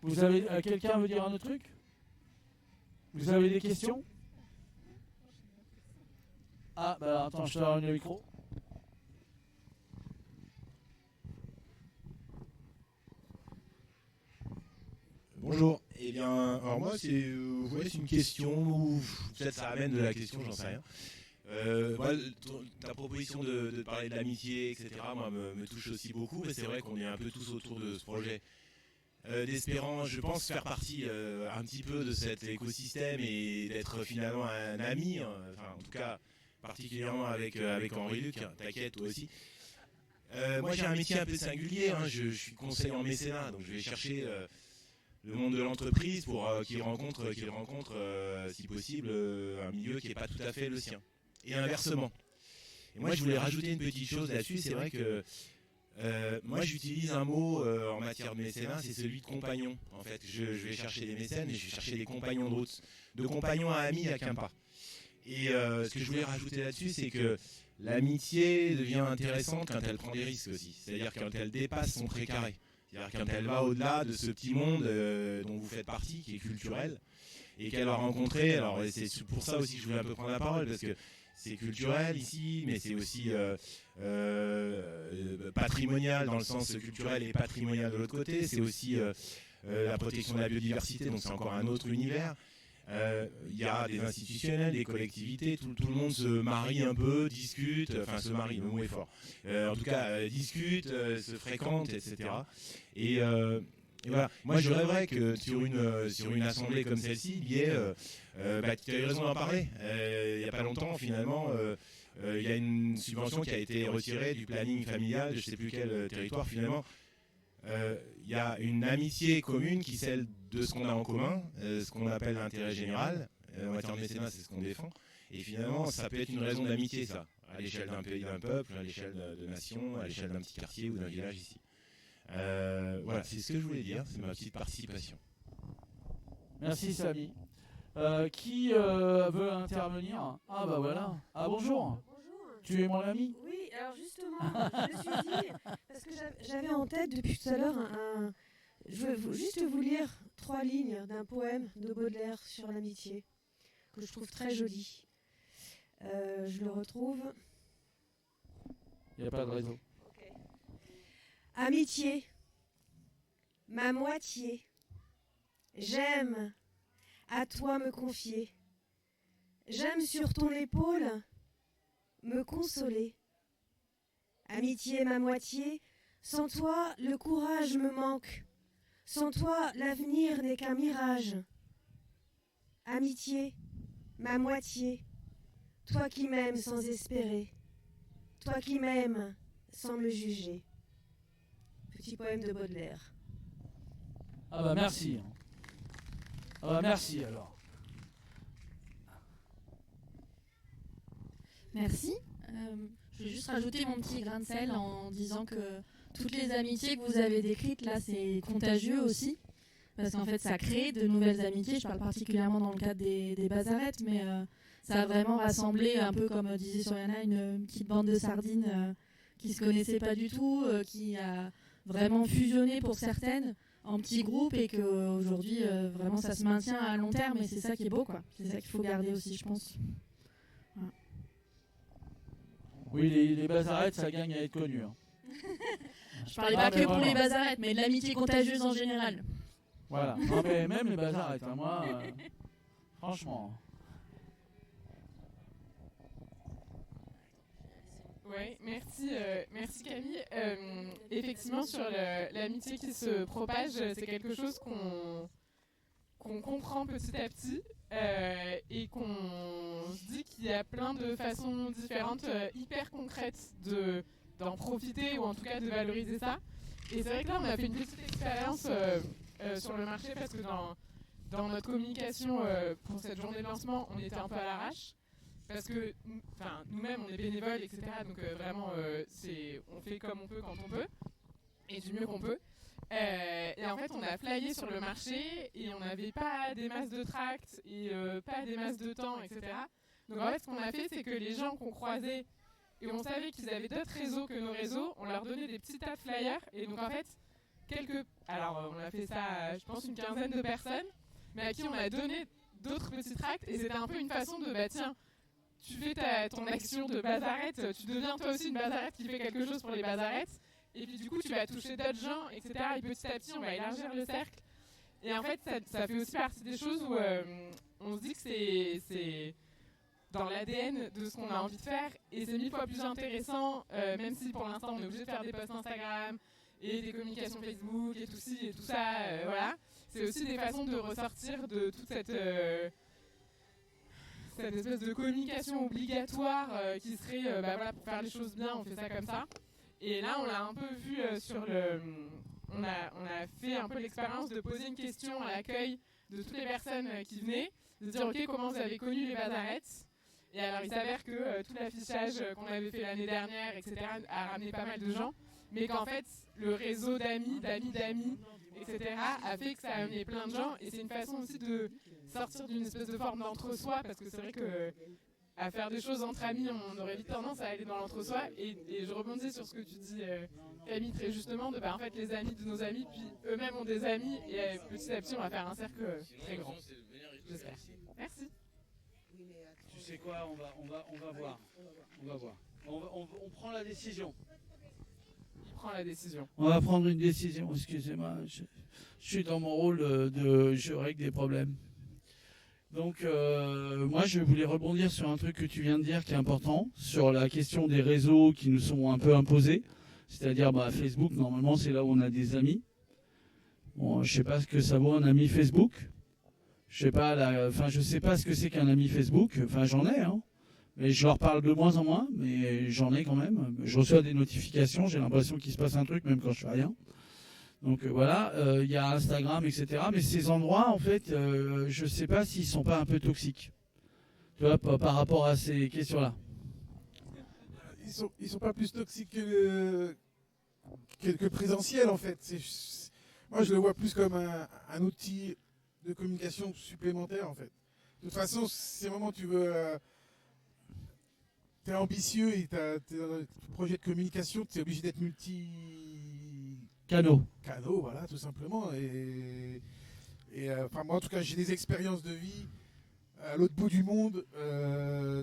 A: Vous avez quelqu'un veut dire un autre truc? Vous avez des questions? Ah bah attends, je te donne le micro.
J: Bonjour. Eh bien, alors moi, c'est une question, ou peut-être ça amène de la question, j'en sais rien. Ta proposition de parler de l'amitié, etc., moi, me touche aussi beaucoup, et c'est vrai qu'on est un peu tous autour de ce projet d'Espérant. Je pense faire partie un petit peu de cet écosystème et d'être finalement un ami, enfin, en tout cas, particulièrement avec Henri-Luc, t'inquiète, toi aussi. Moi, j'ai un métier un peu singulier, je suis conseiller en mécénat, donc je vais chercher le monde de l'entreprise pour qu'il rencontre, si possible, un milieu qui n'est pas tout à fait le sien. Et inversement. Et moi, je voulais rajouter une petite chose là-dessus. C'est vrai que moi, j'utilise un mot en matière de mécénat, c'est celui de compagnon. En fait, je vais chercher des mécènes et je vais chercher des compagnons de route. De compagnon à ami, il n'y a qu'un pas. Et ce que je voulais rajouter là-dessus, c'est que l'amitié devient intéressante quand elle prend des risques aussi. C'est-à-dire quand elle dépasse son précaré. C'est-à-dire quand elle va au-delà de ce petit monde dont vous faites partie, qui est culturel, et qu'elle va rencontrer. Alors c'est pour ça aussi que je voulais un peu prendre la parole, parce que c'est culturel ici, mais c'est aussi patrimonial dans le sens culturel et patrimonial de l'autre côté. C'est aussi la protection de la biodiversité, donc c'est encore un autre univers. Il y a des institutionnels, des collectivités, tout le monde se marie un peu, discute, enfin se marie, le mot est fort. En tout cas, discute, se fréquente, etc. Et voilà. Moi, je rêverais que sur une assemblée comme celle-ci, il y ait, tu as eu raison d'en parler. Il n'y a pas longtemps, finalement, il y a une subvention qui a été retirée du planning familial, je ne sais plus quel territoire finalement. Il y a une amitié commune qui est celle de ce qu'on a en commun, ce qu'on appelle l'intérêt général. En matière de mécénat, c'est ce qu'on défend. Et finalement, ça peut être une raison d'amitié, ça, à l'échelle d'un pays, d'un peuple, à l'échelle de nations, à l'échelle d'un petit quartier ou d'un village ici. Voilà, c'est ce que je voulais dire, c'est ma petite participation.
A: Merci Samy. Qui veut intervenir? Ah bah voilà. Ah bonjour.
K: Bonjour.
A: Tu es mon ami?
K: Oui, alors justement, je me suis dit, parce que j'avais en tête depuis tout à l'heure je veux juste vous lire 3 lignes d'un poème de Baudelaire sur l'amitié, que je trouve très joli. Je le retrouve.
A: Il n'y a pas de réseau.
K: Okay. Amitié, ma moitié, j'aime à toi me confier. J'aime sur ton épaule me consoler. Amitié, ma moitié, sans toi le courage me manque. Sans toi l'avenir n'est qu'un mirage. Amitié, ma moitié, toi qui m'aimes sans espérer. Toi qui m'aimes sans me juger. Petit poème de Baudelaire.
A: Ah bah merci. Ah bah merci alors.
L: Merci. Je vais juste rajouter mon petit grain de sel en disant que toutes les amitiés que vous avez décrites là, c'est contagieux aussi. Parce qu'en fait, ça crée de nouvelles amitiés. Je parle particulièrement dans le cadre des bazarettes, mais ça a vraiment rassemblé, un peu comme disait Soriana, une petite bande de sardines qui ne se connaissaient pas du tout, qui a vraiment fusionné pour certaines en petits groupes et qu'aujourd'hui, vraiment, ça se maintient à long terme. Et c'est ça qui est beau, quoi. C'est ça qu'il faut garder aussi, je pense. Voilà.
A: Oui, les bazarettes, ça gagne à être connu. Hein.
L: Je parlais pas que pour les bazarettes, mais de l'amitié contagieuse en général.
A: Voilà, non, mais même les bazarettes, hein, moi, franchement.
B: Oui, merci Camille. Effectivement, sur l'amitié qui se propage, c'est quelque chose qu'on comprend petit à petit. et qu'on se dit qu'il y a plein de façons différentes, hyper concrètes d'en profiter ou en tout cas de valoriser ça. Et c'est vrai que là, on a fait une petite expérience sur le marché parce que dans notre communication pour cette journée de lancement, on était un peu à l'arrache. Parce que nous-mêmes, on est bénévoles, etc. Donc vraiment, on fait comme on peut quand on peut et du mieux qu'on peut. Et en fait, on a flyé sur le marché et on n'avait pas des masses de tracts et pas des masses de temps, etc. Donc en fait, ce qu'on a fait, c'est que les gens qu'on croisait et on savait qu'ils avaient d'autres réseaux que nos réseaux, on leur donnait des petits tas de flyers. Et donc en fait, alors on a fait ça, je pense, une quinzaine de personnes, mais à qui on a donné d'autres petits tracts. Et c'était un peu une façon de, tiens, tu fais ton action de Bazarette, tu deviens toi aussi une Bazarette qui fait quelque chose pour les Bazarettes. Et puis du coup, tu vas toucher d'autres gens, etc. Et petit à petit, on va élargir le cercle. Et en fait, ça fait aussi partie des choses où on se dit que c'est dans l'ADN de ce qu'on a envie de faire. Et c'est 1000 fois plus intéressant, même si pour l'instant, on est obligé de faire des posts Instagram et des communications Facebook et tout ça. Voilà. C'est aussi des façons de ressortir de toute cette espèce de communication obligatoire qui serait, pour faire les choses bien, on fait ça comme ça. Et là, on l'a un peu vu on a fait un peu l'expérience de poser une question à l'accueil de toutes les personnes qui venaient, de dire ok, comment vous avez connu les Bazarettes. Et alors il s'avère que tout l'affichage qu'on avait fait l'année dernière, etc., a ramené pas mal de gens, mais qu'en fait le réseau d'amis, etc., a fait que ça a amené plein de gens. Et c'est une façon aussi de sortir d'une espèce de forme d'entre-soi, parce que c'est vrai que à faire des choses entre amis, on aurait vite tendance à aller dans l'entre-soi. Et je rebondis sur ce que tu dis, Camille, très justement, de en fait les amis de nos amis, puis eux-mêmes ont des amis, et petit à petit on va faire un cercle très grand. J'espère. Merci.
A: Tu sais quoi, on va voir. On prend la décision.
B: Il prend la décision.
A: On va prendre une décision, excusez-moi. Je suis dans mon rôle je règle des problèmes. Donc moi je voulais rebondir sur un truc que tu viens de dire qui est important, sur la question des réseaux qui nous sont un peu imposés. C'est-à-dire Facebook, normalement c'est là où on a des amis. Bon, je sais pas ce que ça vaut un ami Facebook. Je sais pas ce que c'est qu'un ami Facebook. Enfin j'en ai, hein. Mais je leur parle de moins en moins, mais j'en ai quand même. Je reçois des notifications, j'ai l'impression qu'il se passe un truc même quand je fais rien. Donc voilà, il y a Instagram, etc. Mais ces endroits, en fait, je ne sais pas s'ils ne sont pas un peu toxiques. Tu vois, par rapport à ces questions-là.
D: Ils sont pas plus toxiques que présentiel, en fait. Moi, je le vois plus comme un outil de communication supplémentaire, en fait. De toute façon, si à un moment tu veux... tu es ambitieux et tu es dans un projet de communication, tu es obligé d'être
A: Canaux,
D: voilà, tout simplement. Moi, en tout cas, j'ai des expériences de vie à l'autre bout du monde,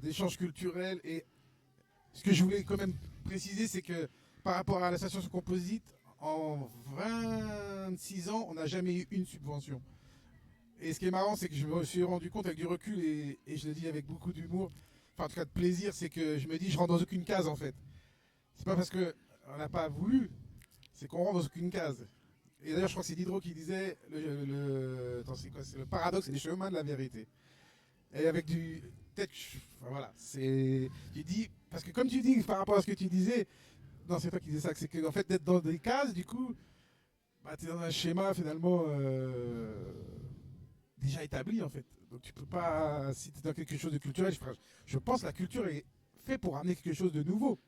D: d'échanges culturels. Et ce que je voulais quand même préciser, c'est que par rapport à l'association Composite, en 26 ans, on n'a jamais eu une subvention. Et ce qui est marrant, c'est que je me suis rendu compte avec du recul, et je le dis avec beaucoup d'humour, enfin en tout cas de plaisir, c'est que je me dis je rentre dans aucune case en fait. C'est pas parce qu'on n'a pas voulu, c'est qu'on rentre dans aucune case. Et d'ailleurs je crois que c'est Diderot qui disait c'est le paradoxe et les chemins de la vérité. Et avec du voilà, c'est tu dis parce que comme tu dis par rapport à ce que tu disais, non c'est toi qui disais ça, c'est que en fait d'être dans des cases du coup, tu es dans un schéma finalement déjà établi en fait. Donc tu peux pas, si tu es dans quelque chose de culturel, je pense que la culture est faite pour amener quelque chose de nouveau.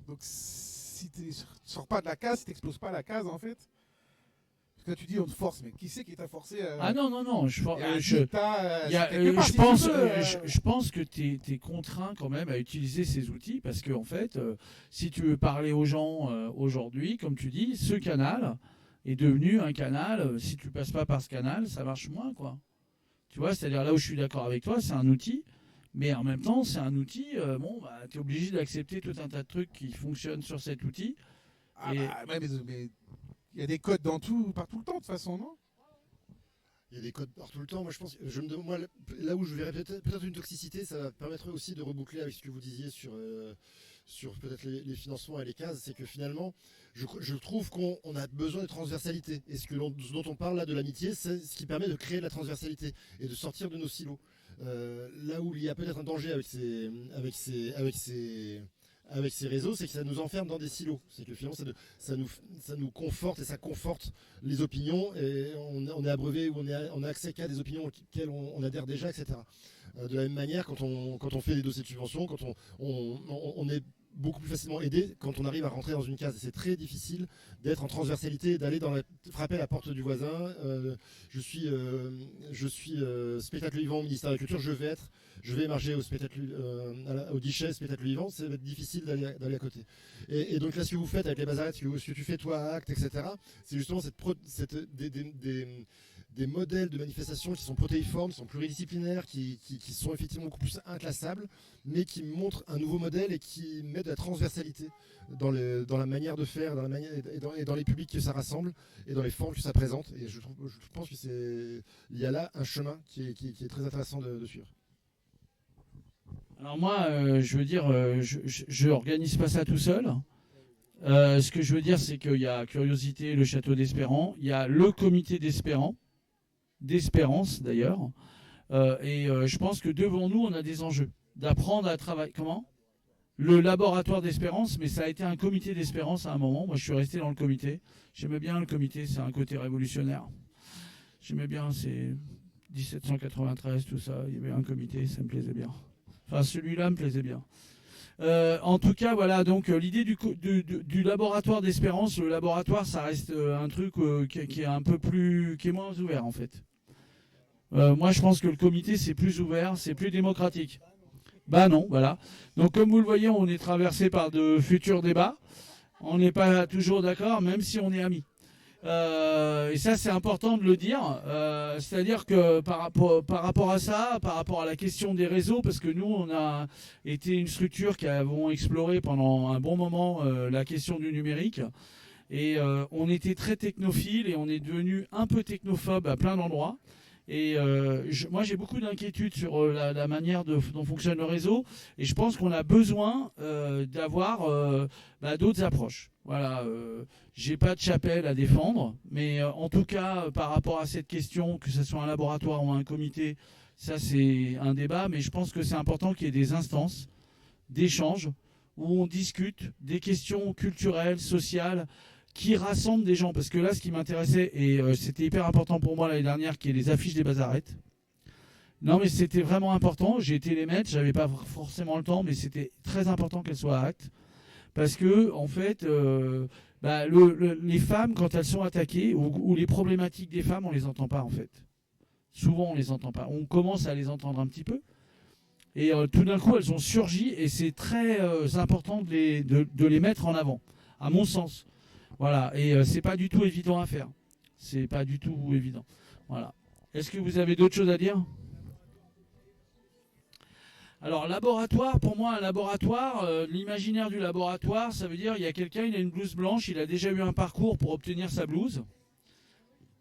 D: Donc si tu ne sors pas de la case, si tu n'exploses pas la case en fait, parce que là tu dis on te force, mais qui c'est qui t'a forcé à...
A: Ah non, je pense que tu es contraint quand même à utiliser ces outils, parce que en fait, si tu veux parler aux gens aujourd'hui, comme tu dis, ce canal est devenu un canal, si tu passes pas par ce canal, ça marche moins, quoi. Tu vois, c'est-à-dire là où je suis d'accord avec toi, c'est un outil, mais en même temps, c'est un outil, tu es obligé d'accepter tout un tas de trucs qui fonctionnent sur cet outil.
D: Mais il y a des codes partout le temps, de toute façon, non ?
I: Il y a des codes partout le temps. Moi, je pense, là où je verrais peut-être une toxicité, ça permettrait aussi de reboucler avec ce que vous disiez sur sur peut-être les financements et les cases, c'est que finalement, je trouve qu'on a besoin de transversalité. Et ce dont on parle là de l'amitié, c'est ce qui permet de créer de la transversalité et de sortir de nos silos. Là où il y a peut-être un danger avec ces réseaux, c'est que ça nous enferme dans des silos. C'est que finalement, ça nous conforte et ça conforte les opinions. Et on est abreuvé ou on a accès qu'à des opinions auxquelles on adhère déjà, etc. De la même manière, quand on fait des dossiers de subvention, quand on est beaucoup plus facilement aidé quand on arrive à rentrer dans une case. C'est très difficile d'être en transversalité, d'aller frapper à la porte du voisin. Je suis spectacle vivant au ministère de la Culture, je vais émarger au guichet spectacle vivant, ça va être difficile d'aller à côté. Et donc là, ce que vous faites avec les bazarettes, ce que tu fais toi à Acte, etc., c'est justement des modèles de manifestation qui sont protéiformes, qui sont pluridisciplinaires, qui sont effectivement beaucoup plus inclassables, mais qui montrent un nouveau modèle et qui mettent de la transversalité dans la manière de faire, et dans les publics que ça rassemble, et dans les formes que ça présente. Et je pense qu'il y a là un chemin qui est très intéressant de suivre.
A: Alors moi, je veux dire, je n'organise pas ça tout seul. Ce que je veux dire, c'est qu'il y a Curiosité, le Château d'Espérance, il y a le comité d'Espérance d'ailleurs, et je pense que devant nous, on a des enjeux d'apprendre à travailler. Comment ? Le laboratoire d'Espérance, mais ça a été un comité d'Espérance à un moment. Moi, je suis resté dans le comité. J'aimais bien le comité, c'est un côté révolutionnaire. J'aimais bien, c'est 1793, tout ça. Il y avait un comité, ça me plaisait bien. Enfin, celui-là me plaisait bien. En tout cas, voilà, donc l'idée du laboratoire d'Espérance, le laboratoire, ça reste un truc qui est un peu plus, qui est moins ouvert en fait. Moi, je pense que le comité, c'est plus ouvert, c'est plus démocratique. Bah non, voilà. Donc, comme vous le voyez, on est traversé par de futurs débats. On n'est pas toujours d'accord, même si on est amis. Et ça, c'est important de le dire. C'est-à-dire que par rapport à ça, par rapport à la question des réseaux, parce que nous, on a été une structure qui avons exploré pendant un bon moment la question du numérique. Et on était très technophile et on est devenu un peu technophobe à plein d'endroits. Et moi, j'ai beaucoup d'inquiétudes sur la manière dont fonctionne le réseau. Et je pense qu'on a besoin d'avoir d'autres approches. Voilà, j'ai pas de chapelle à défendre, mais en tout cas, par rapport à cette question, que ce soit un laboratoire ou un comité, ça c'est un débat, mais je pense que c'est important qu'il y ait des instances d'échange où on discute des questions culturelles, sociales, qui rassemblent des gens. Parce que là, ce qui m'intéressait, et c'était hyper important pour moi l'année dernière, qui est les affiches des bazarettes. Non, mais c'était vraiment important. J'ai été les mettre, j'avais pas forcément le temps, mais c'était très important qu'elles soient à Acte. Parce que, en fait, les femmes, quand elles sont attaquées, ou les problématiques des femmes, on les entend pas, en fait. Souvent, on les entend pas. On commence à les entendre un petit peu. Et tout d'un coup, elles ont surgi, et c'est très important de les mettre en avant, à mon sens. Voilà. Et c'est pas du tout évident à faire. C'est pas du tout évident. Voilà. Est-ce que vous avez d'autres choses à dire ? Alors, laboratoire, pour moi, un laboratoire, l'imaginaire du laboratoire, ça veut dire il y a quelqu'un, il a une blouse blanche, il a déjà eu un parcours pour obtenir sa blouse.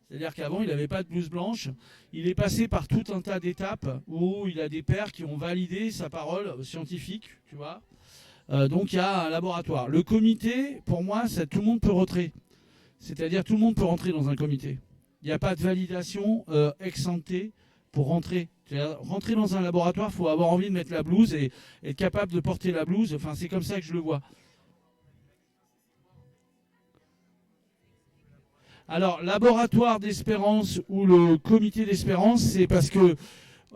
A: C'est-à-dire qu'avant, il n'avait pas de blouse blanche. Il est passé par tout un tas d'étapes où il a des pairs qui ont validé sa parole scientifique, tu vois. Donc, il y a un laboratoire. Le comité, pour moi, tout le monde peut rentrer. C'est-à-dire tout le monde peut rentrer dans un comité. Il n'y a pas de validation ex ante pour rentrer. Rentrer dans un laboratoire, il faut avoir envie de mettre la blouse et être capable de porter la blouse. Enfin, c'est comme ça que je le vois. Alors, laboratoire d'Espérance ou le comité d'Espérance, c'est parce que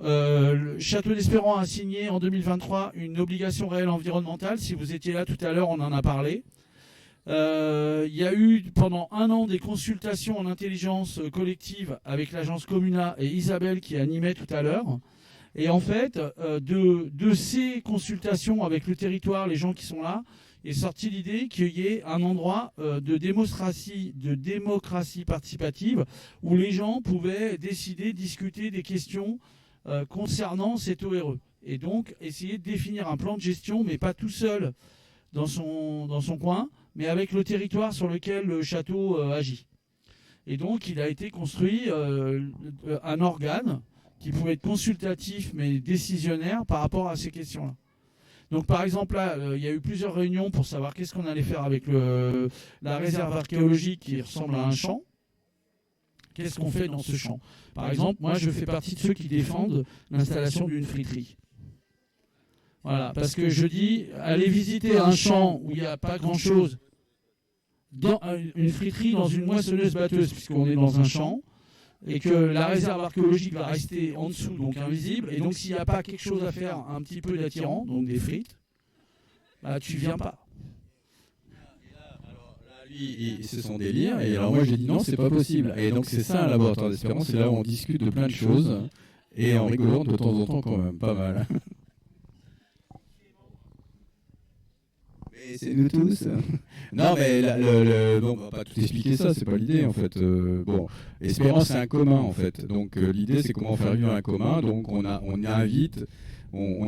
A: le Château d'Espérance a signé en 2023 une obligation réelle environnementale. Si vous étiez là tout à l'heure, on en a parlé. Il y a eu pendant 1 an des consultations en intelligence collective avec l'agence Comuna et Isabelle qui animait tout à l'heure. Et en fait, de ces consultations avec le territoire, les gens qui sont là, est sortie l'idée qu'il y ait un endroit de démocratie participative où les gens pouvaient décider, discuter des questions concernant cet ORE. Et donc, essayer de définir un plan de gestion, mais pas tout seul dans son coin, mais avec le territoire sur lequel le château agit. Et donc, il a été construit un organe qui pouvait être consultatif, mais décisionnaire par rapport à ces questions-là. Donc par exemple là, il y a eu plusieurs réunions pour savoir qu'est-ce qu'on allait faire avec la réserve archéologique qui ressemble à un champ. Qu'est-ce qu'on fait dans ce champ? Par exemple, moi je fais partie de ceux qui défendent l'installation d'une friterie. Voilà, parce que je dis, allez visiter un champ où il n'y a pas grand-chose, dans une friterie dans une moissonneuse-batteuse, puisqu'on est dans un champ, et que la réserve archéologique va rester en dessous, donc invisible, et donc s'il n'y a pas quelque chose à faire un petit peu d'attirant, donc des frites, bah tu viens pas.
H: Lui, c'est son délire, et alors moi j'ai dit non, c'est pas possible. Et donc c'est ça un laboratoire d'espérance, c'est là où on discute de plein de choses, et en rigolant de temps en temps quand même, pas mal. Mais c'est nous tous. Non mais bon, on va pas tout expliquer ça, c'est pas l'idée en fait. Bon, espérance c'est un commun en fait, donc l'idée c'est comment faire vivre un commun, donc on invite. On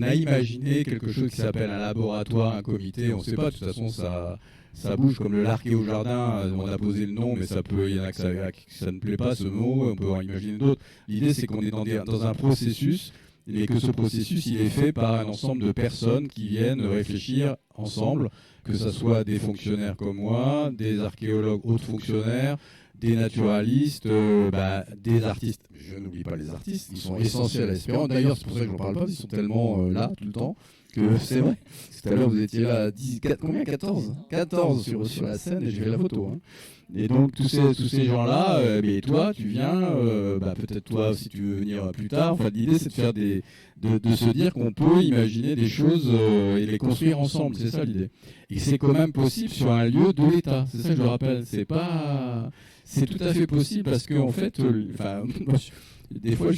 H: a imaginé quelque chose qui s'appelle un laboratoire, un comité, on ne sait pas, de toute façon ça bouge comme le largué au jardin, on a posé le nom, mais il y en a que ça ne plaît pas ce mot, on peut en imaginer d'autres. L'idée c'est qu'on est dans un processus, et que ce processus il est fait par un ensemble de personnes qui viennent réfléchir ensemble, que ce soit des fonctionnaires comme moi, des archéologues hautes fonctionnaires, des naturalistes, des artistes. Je n'oublie pas les artistes, ils sont essentiels à l'espérance. D'ailleurs, c'est pour ça que j'en parle pas, ils sont tellement là tout le temps que c'est vrai. Tout à l'heure, vous étiez là, 14 sur la scène et j'ai fait la photo. Hein. Et donc, tous ces gens-là, mais toi, tu viens, peut-être toi, si tu veux venir plus tard. Enfin, l'idée, c'est de faire de se dire qu'on peut imaginer des choses et les construire ensemble. C'est ça l'idée. Et c'est quand même possible sur un lieu de l'État. C'est ça que je le rappelle. C'est tout à fait possible parce que en fait, des fois,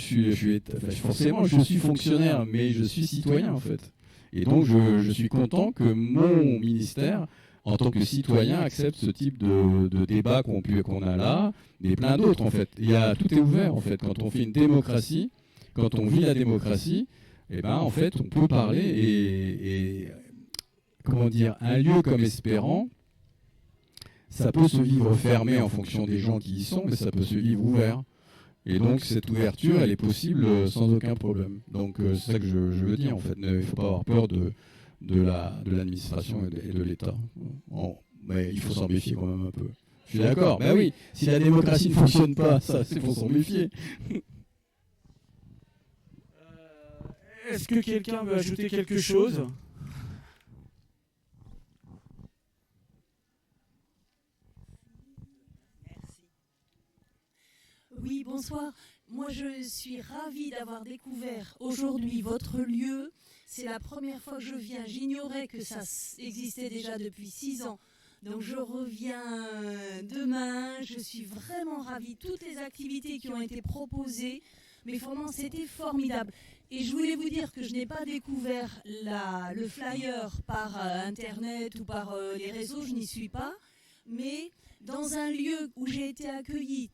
H: forcément, je suis fonctionnaire, mais je suis citoyen en fait. Et donc, je suis content que mon ministère, en tant que citoyen, accepte ce type de débat qu'on a là, mais plein d'autres en fait. Tout est ouvert en fait. Quand on fait une démocratie, quand on vit la démocratie, en fait, on peut parler et comment dire, un lieu comme Espérant. Ça peut se vivre fermé en fonction des gens qui y sont, mais ça peut se vivre ouvert. Et donc cette ouverture, elle est possible sans aucun problème. Donc c'est ça que je veux dire en fait. Il ne faut pas avoir peur de l'administration et de l'État. Mais il faut s'en méfier quand même un peu. Je suis d'accord. Ben oui, si la démocratie ne fonctionne pas, ça c'est pour s'en méfier.
A: Est-ce que quelqu'un veut ajouter quelque chose ?
K: Oui, bonsoir. Moi, je suis ravie d'avoir découvert aujourd'hui votre lieu. C'est la première fois que je viens. J'ignorais que ça existait déjà depuis 6 ans. Donc, je reviens demain. Je suis vraiment ravie. Toutes les activités qui ont été proposées, mais vraiment, c'était formidable. Et je voulais vous dire que je n'ai pas découvert le flyer par Internet ou par les réseaux. Je n'y suis pas. Mais dans un lieu où j'ai été accueillie,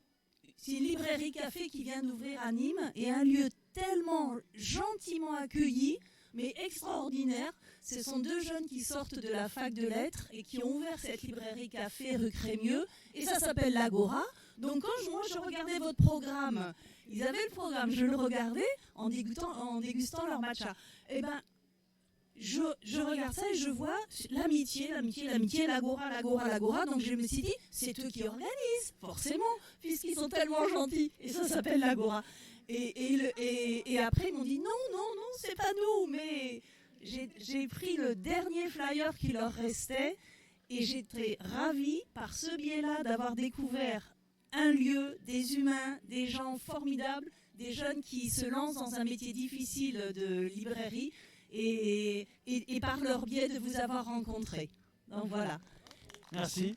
K: c'est une librairie café qui vient d'ouvrir à Nîmes et un lieu tellement gentiment accueilli, mais extraordinaire. Ce sont 2 jeunes qui sortent de la fac de lettres et qui ont ouvert cette librairie café rue Crémieux et ça s'appelle l'Agora. Donc quand moi je regardais votre programme, ils avaient le programme, je le regardais en dégustant leur matcha. Et ben je regarde ça et je vois l'amitié, l'Agora. Donc je me suis dit, c'est eux qui organisent, forcément, puisqu'ils sont tellement gentils. Et ça s'appelle l'Agora. Et après, ils m'ont dit, non, c'est pas nous. Mais j'ai pris le dernier flyer qui leur restait et j'étais ravie, par ce biais-là, d'avoir découvert un lieu, des humains, des gens formidables, des jeunes qui se lancent dans un métier difficile de librairie. Et par leur biais de vous avoir rencontré. Donc voilà.
A: Merci.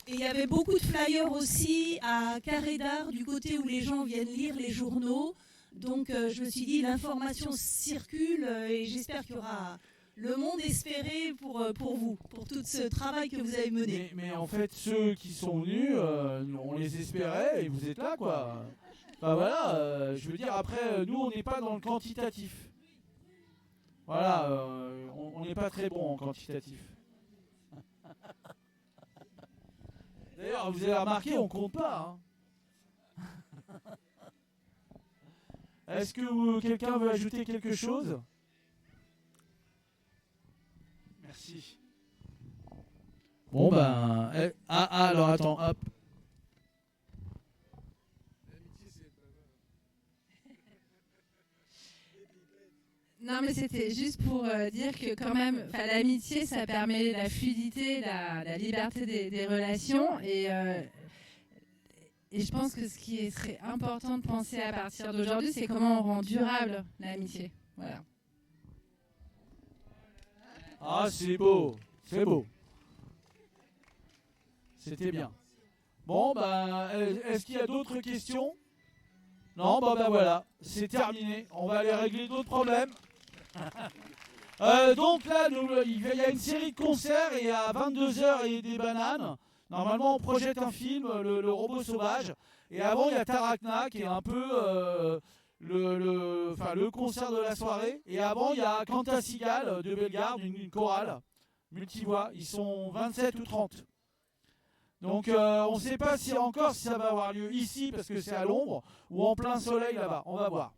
K: Et il y avait beaucoup de flyers aussi à Carré d'Art, du côté où les gens viennent lire les journaux. Donc je me suis dit, l'information circule et j'espère qu'il y aura le monde espéré pour vous, pour tout ce travail que vous avez mené.
A: Mais en fait, ceux qui sont venus, on les espérait et vous êtes là, quoi. Enfin voilà, je veux dire, après, nous, on n'est pas dans le quantitatif. Voilà, on n'est pas très bon en quantitatif. D'ailleurs, vous avez remarqué, on compte pas. Hein. Est-ce que quelqu'un veut ajouter quelque chose ? Merci. Bon alors attends, hop.
E: Non, mais c'était juste pour dire que quand même, l'amitié, ça permet la fluidité, la liberté des relations. Et je pense que ce qui serait important de penser à partir d'aujourd'hui, c'est comment on rend durable l'amitié. Voilà.
A: Ah, c'est beau, c'est beau. C'était bien. Bon, est-ce qu'il y a d'autres questions? Non, voilà, c'est terminé. On va aller régler d'autres problèmes. Donc là, il y a une série de concerts et à 22h et des bananes. Normalement, on projette un film, le robot sauvage. Et avant, il y a Tarakna qui est un peu le concert de la soirée. Et avant, il y a Quanta Cigale de Bellegarde, une chorale multivoix. Ils sont 27 ou 30. Donc on ne sait pas si ça va avoir lieu ici parce que c'est à l'ombre ou en plein soleil là-bas. On va voir.